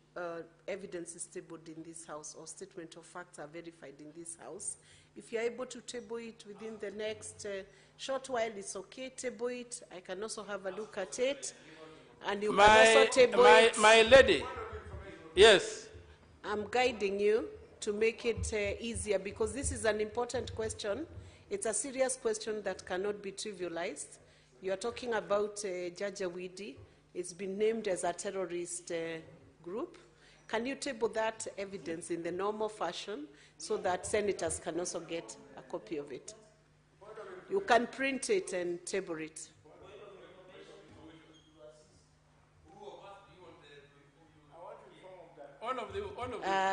evidence is tabled in this house or statement of facts are verified in this house. If you're able to table it within the next short while, it's okay, table it. I can also have a look at it. And you can also table it. My lady, yes. I'm guiding you to make it easier because this is an important question. It's a serious question that cannot be trivialized. You're talking about AJAABU. It's been named as a terrorist group. Can you table that evidence in the normal fashion so that senators can also get a copy of it? You can print it and table it.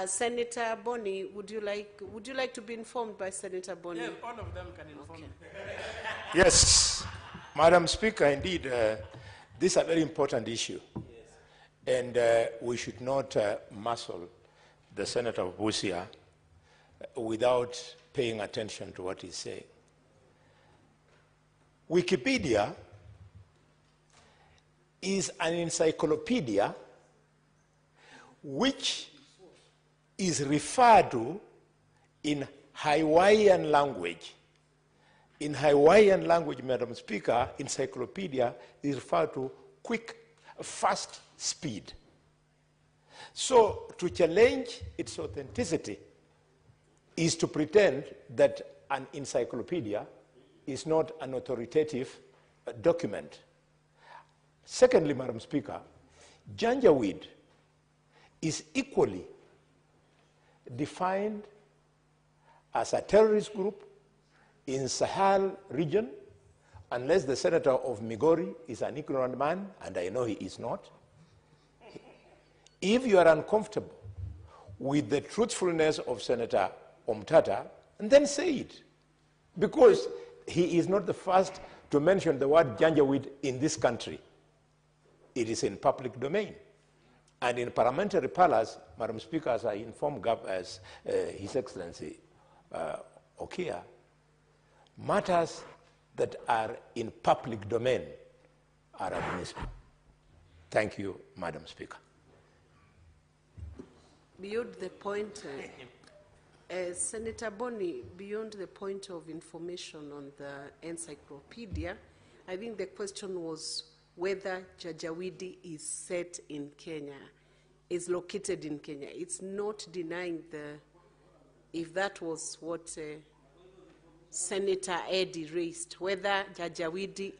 Senator Boni, would you like to be informed by Senator Boni? Yes, all of them can inform. Okay. Yes, Madam Speaker, indeed, this is a very important issue. And we should not muscle the Senator of Busia without paying attention to what he's saying. Wikipedia is an encyclopedia which is referred to in Hawaiian language. In Hawaiian language, Madam Speaker, encyclopedia is referred to quick, fast speed. So to challenge its authenticity is to pretend that an encyclopedia is not an authoritative document. Secondly, Madam Speaker, Janjaweed is equally defined as a terrorist group in Sahel region, unless the senator of Migori is an ignorant man, and I know he is not. If you are uncomfortable with the truthfulness of Senator Omtata, then say it. Because he is not the first to mention the word Janjaweed in this country. It is in public domain. And in parliamentary palace, Madam Speaker, as I informed His Excellency Okia, matters that are in public domain are admissible. Thank you, Madam Speaker. Beyond the point, Senator Boni, beyond the point of information on the encyclopedia, I think the question was whether Janjaweed is set in Kenya, is located in Kenya. It's not denying if that was what Senator Eddie raised, whether Janjaweed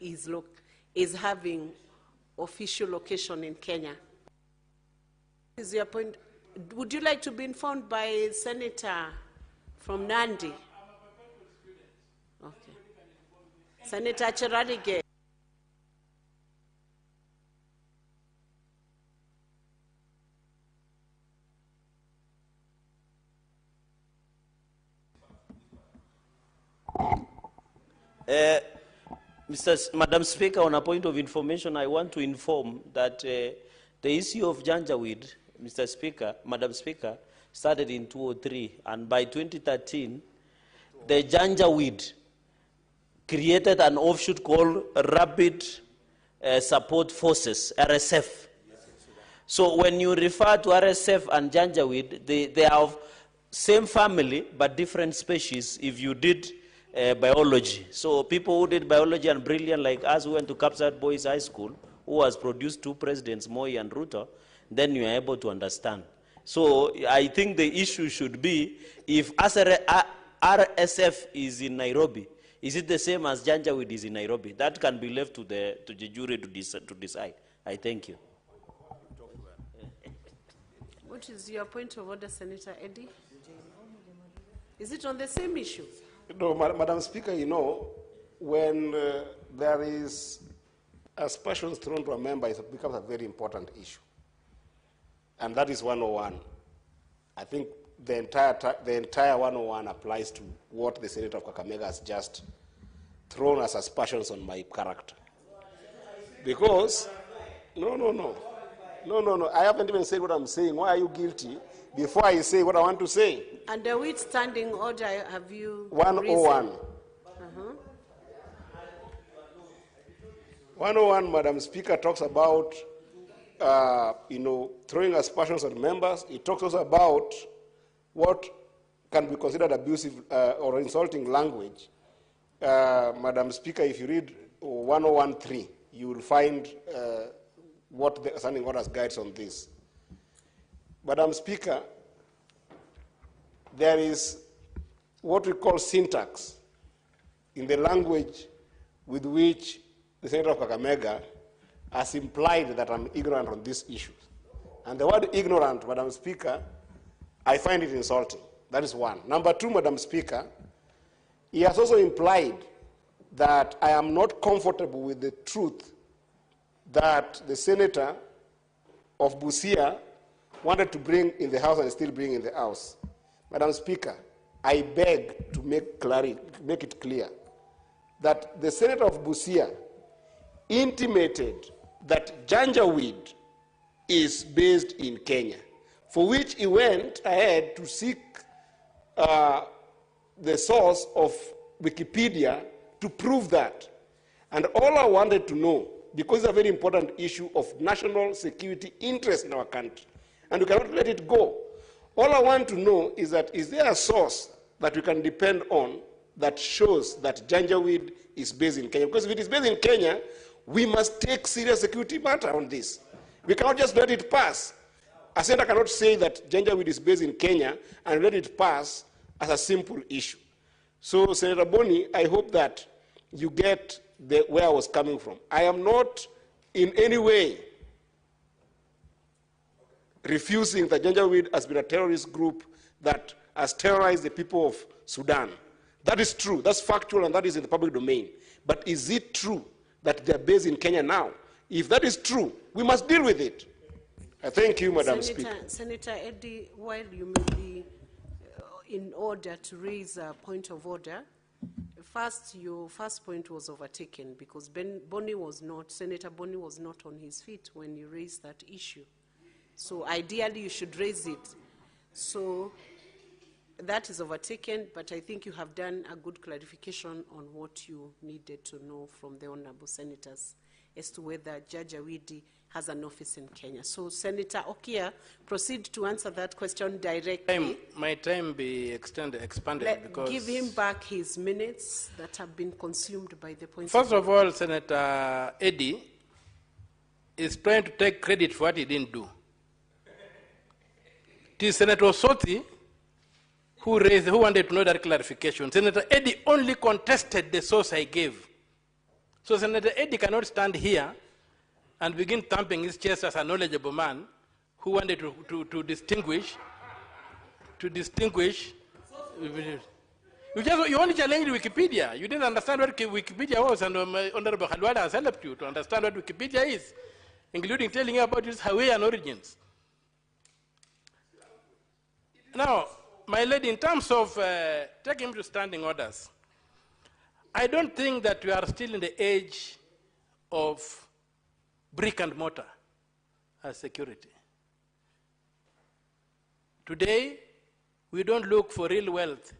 is having official location in Kenya. Is your point? Would you like to be informed by a senator from Nandi? Okay. Senator Cherarige. Madam Speaker, on a point of information, I want to inform that the issue of Janjaweed, Madam Speaker, started in 2003, and by 2013, the Janjaweed created an offshoot called Rapid Support Forces, RSF. So when you refer to RSF and Janjaweed, they are same family but different species if you did biology. So people who did biology and brilliant like us who went to Kapsat Boys High School, who has produced 2 presidents, Moi and Ruto, then you are able to understand. So I think the issue should be, if RSF is in Nairobi, is it the same as Janjaweed is in Nairobi? That can be left to the jury to decide. I thank you. What is your point of order, Senator Eddie? Is it on the same issue? No, Madam Speaker, you know, when there is aspersions thrown to a member, it becomes a very important issue. And that is 101. I think the entire 101 applies to what the Senator of Kakamega has just thrown as aspersions on my character. Because, no, I haven't even said what I'm saying. Why are you guilty before I say what I want to say? Under which standing order have you 101. 101, Madam Speaker, talks about, throwing aspersions on members. It talks also about what can be considered abusive or insulting language. Madam Speaker, if you read 101.3, you will find what the standing orders guides on this. Madam Speaker, there is what we call syntax in the language with which the Senator of Kakamega has implied that I'm ignorant on these issues. And the word ignorant, Madam Speaker, I find it insulting. That is one. Number two, Madam Speaker, he has also implied that I am not comfortable with the truth that the Senator of Busia wanted to bring in the House and still bring in the House. Madam Speaker, I beg to make it clear that the Senator of Busia intimated that Janjaweed is based in Kenya, for which he went ahead to seek the source of Wikipedia to prove that. And all I wanted to know, because it's a very important issue of national security interest in our country, and we cannot let it go. All I want to know is that, is there a source that we can depend on that shows that Janjaweed is based in Kenya? Because if it is based in Kenya, we must take serious security matter on this. We cannot just let it pass. A senator cannot say that Janjaweed is based in Kenya and let it pass as a simple issue. So, Senator Boni, I hope that you get where I was coming from. I am not in any way refusing that Janjaweed has been a terrorist group that has terrorized the people of Sudan. That is true, that's factual, and that is in the public domain. But is it true that they're based in Kenya now? If that is true, we must deal with it. I thank you, Madam Speaker. Senator Eddie, while you may be in order to raise a point of order, first, your first point was overtaken because Senator Boni was not on his feet when you raised that issue. So ideally, you should raise it. So that is overtaken, but I think you have done a good clarification on what you needed to know from the honorable senators as to whether Janjaweed has an office in Kenya. So Senator Okia, proceed to answer that question directly. My time be expanded because... Give him back his minutes that have been consumed by the points. First of all, Senator Eddie is trying to take credit for what he didn't do. It is Senator Osoti who wanted to know that clarification. Senator Eddie only contested the source I gave. So Senator Eddie cannot stand here and begin thumping his chest as a knowledgeable man who wanted to distinguish. You only challenged Wikipedia. You didn't understand what Wikipedia was, and Honorable Khalwada has helped you to understand what Wikipedia is, including telling you about its Hawaiian origins. Now, my lady, in terms of taking him to standing orders, I don't think that we are still in the age of brick and mortar as security. Today, we don't look for real wealth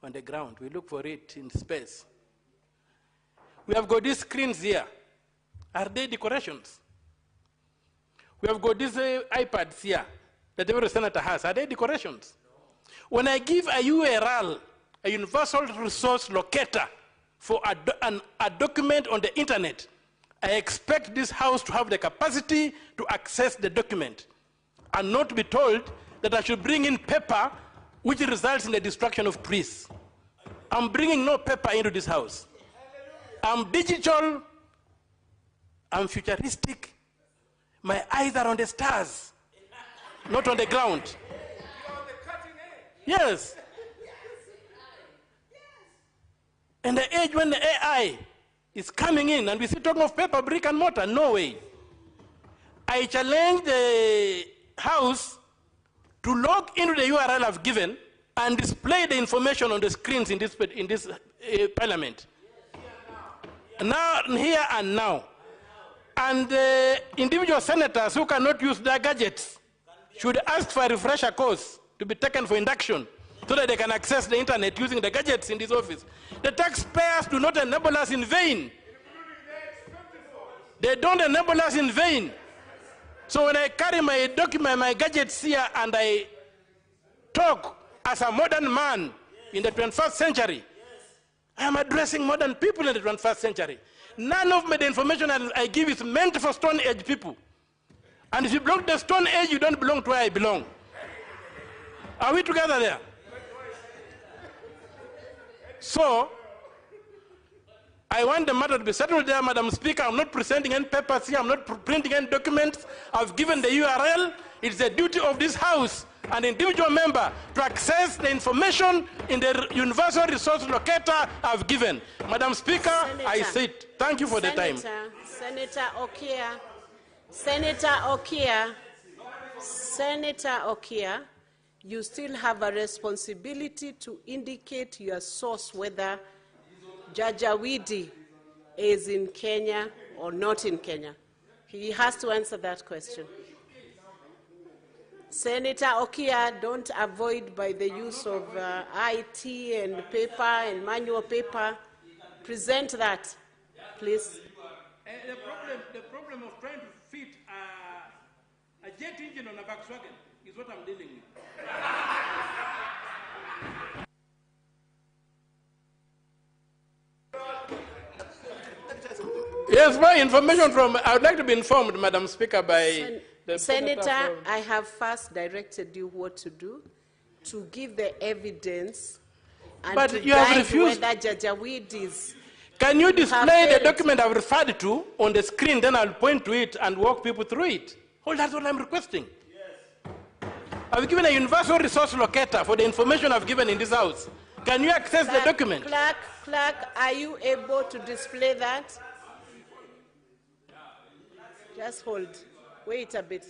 on the ground. We look for it in space. We have got these screens here. Are they decorations? We have got these iPads here that every senator has. Are they decorations? When I give a URL, a universal resource locator, for a document on the internet, I expect this House to have the capacity to access the document and not be told that I should bring in paper which results in the destruction of trees. I'm bringing no paper into this House. I'm digital, I'm futuristic. My eyes are on the stars, not on the ground. Yes. In the age when the AI is coming in and we see talking of paper, brick and mortar, no way. I challenge the House to log into the URL I've given and display the information on the screens in this parliament. Now, here and now. And individual senators who cannot use their gadgets should ask for a refresher course to be taken for induction so that they can access the internet using the gadgets in this office. The taxpayers do not enable us in vain. They don't enable us in vain. So when I carry my document, my gadgets here, and I talk as a modern man in the 21st century, I am addressing modern people in the 21st century. None of the information I give is meant for Stone Age people. And if you belong to the Stone Age, you don't belong to where I belong. Are we together there? So, I want the matter to be settled there, Madam Speaker. I'm not presenting any papers here. I'm not printing any documents. I've given the URL. It's the duty of this House and individual member to access the information in the universal resource locator I've given. Madam Speaker, Senator, I sit. Thank you for the time. Senator Okia, Senator Okia, you still have a responsibility to indicate your source whether AJAABU is in Kenya or not in Kenya. He has to answer that question. Senator Okia, don't avoid by the use of IT and paper and manual paper. Present that, please. The problem of trying to fit a jet engine on a Volkswagen is what I'm dealing with. Yes, my information from, I would like to be informed, Madam Speaker, by the Senator, I have first directed you what to do, to give the evidence and but to you have guide refused. whether AJAABU is. Can you display the document I've referred to on the screen, then I'll point to it and walk people through it? Well, that's what I'm requesting. Yes. I've given a universal resource locator for the information I've given in this House. Can you access the document? Clerk, are you able to display that? Just hold. Wait a bit.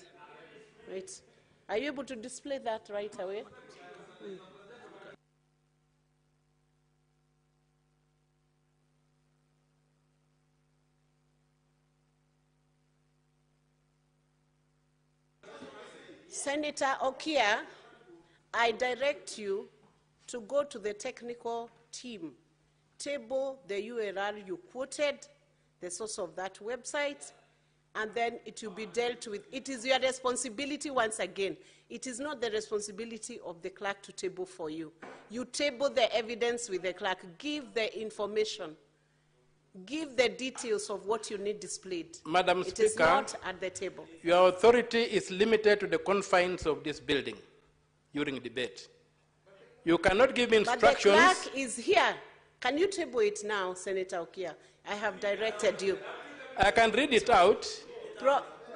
Wait. Are you able to display that right away? Senator Okia, I direct you to go to the technical team, table the URL you quoted, the source of that website, and then it will be dealt with. It is your responsibility once again. It is not the responsibility of the clerk to table for you. You table the evidence with the clerk. Give the information. Give the details of what you need displayed. Madam Speaker, it is not at the table. Your authority is limited to the confines of this building during debate. You cannot give me instructions. But the clerk is here. Can you table it now, Senator Okia? I have directed you. I can read it out.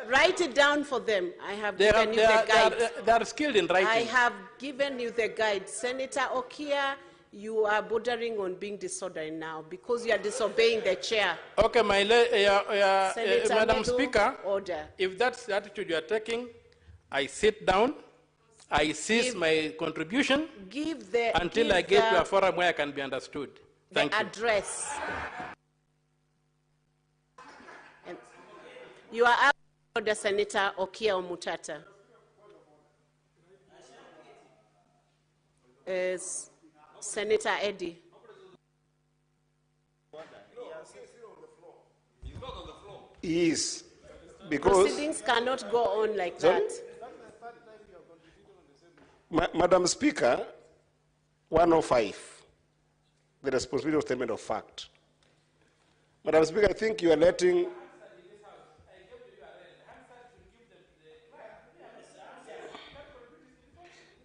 Write it down for them. I have given you the guide. They are skilled in writing. I have given you the guide. Senator Okia, you are bordering on being disorderly now because you are disobeying the chair. Okay, Madam Speaker, order. If that's the attitude you are taking, I sit down, I cease my contribution until I get to a forum where I can be understood. Thank you. Address. You are out of order, Senator Okia Omutata. Senator Eddy. He is. Because proceedings cannot go on like that. Madam Speaker, 105, the responsibility of statement of fact. Madam Speaker, I think you are letting...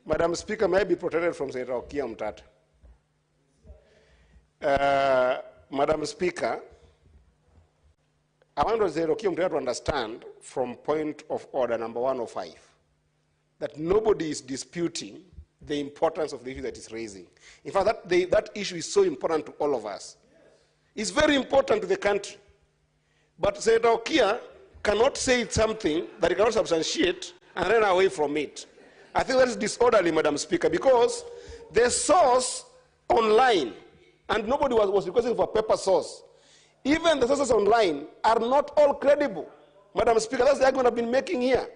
Madam Speaker, may I be protected from Senator Okia Mtata? Madam Speaker, I want Senator Okia Mtata to understand from point of order number 105 that nobody is disputing the importance of the issue that is raising. In fact, that issue is so important to all of us. It's very important to the country. But Senator Okia cannot say something that he cannot substantiate and run away from it. I think that is disorderly, Madam Speaker, because the source online, and nobody was requesting for a paper source, even the sources online are not all credible. Madam Speaker, that's the argument I've been making here.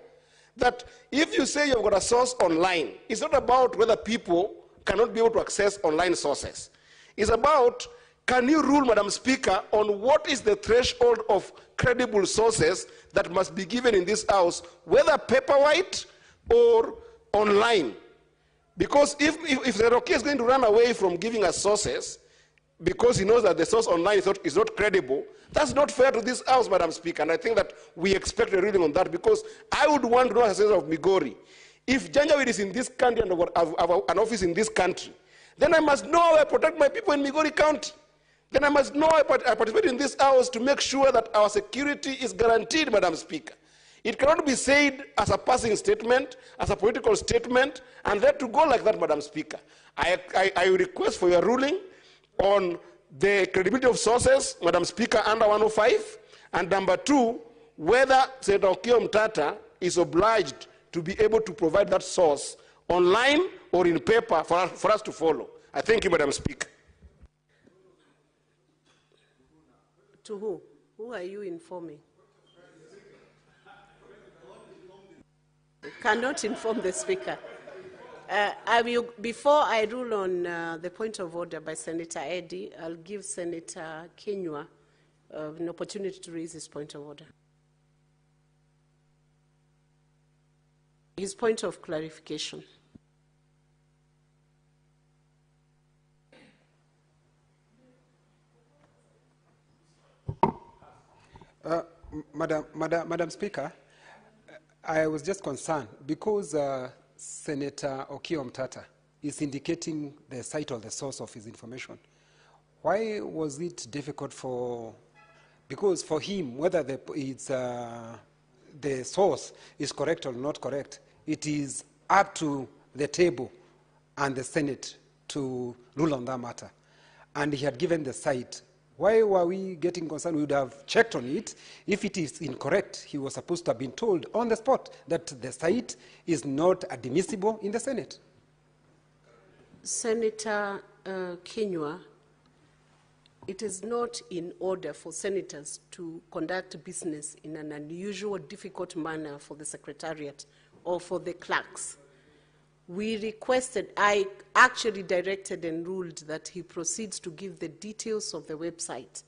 That if you say you've got a source online, it's not about whether people cannot be able to access online sources. It's about, can you rule, Madam Speaker, on what is the threshold of credible sources that must be given in this House, whether paperwhite or online? Because if the Rocky is going to run away from giving us sources because he knows that the source online is not credible, that's not fair to this House, Madam Speaker. And I think that we expect a ruling on that, because I would want to know, as a citizen of Migori, if Janjaweed is in this country and have an office in this country, then I must know how I protect my people in Migori County. Then I must know I participate in this House to make sure that our security is guaranteed, Madam Speaker. It cannot be said as a passing statement, as a political statement, and let to go like that, Madam Speaker. I request for your ruling on the credibility of sources, Madam Speaker, under 105, and number 2, whether Senator Okia Mtata is obliged to be able to provide that source online or in paper for us to follow. I thank you, Madam Speaker. To who? Who are you informing? Cannot inform the Speaker. Before I rule on the point of order by Senator Eddy, I'll give Senator Kinyua an opportunity to raise his point of order. His point of clarification. Madam Speaker, I was just concerned because Senator Okia Mtata is indicating the site or the source of his information. Why was it difficult because for him, whether the source is correct or not correct, it is up to the table and the Senate to rule on that matter. And he had given the site. Why were we getting concerned? We would have checked on it. If it is incorrect, he was supposed to have been told on the spot that the site is not admissible in the Senate. Senator Kinyua, it is not in order for senators to conduct business in an unusual, difficult manner for the Secretariat or for the clerks. We requested, I actually directed and ruled that he proceeds to give the details of the website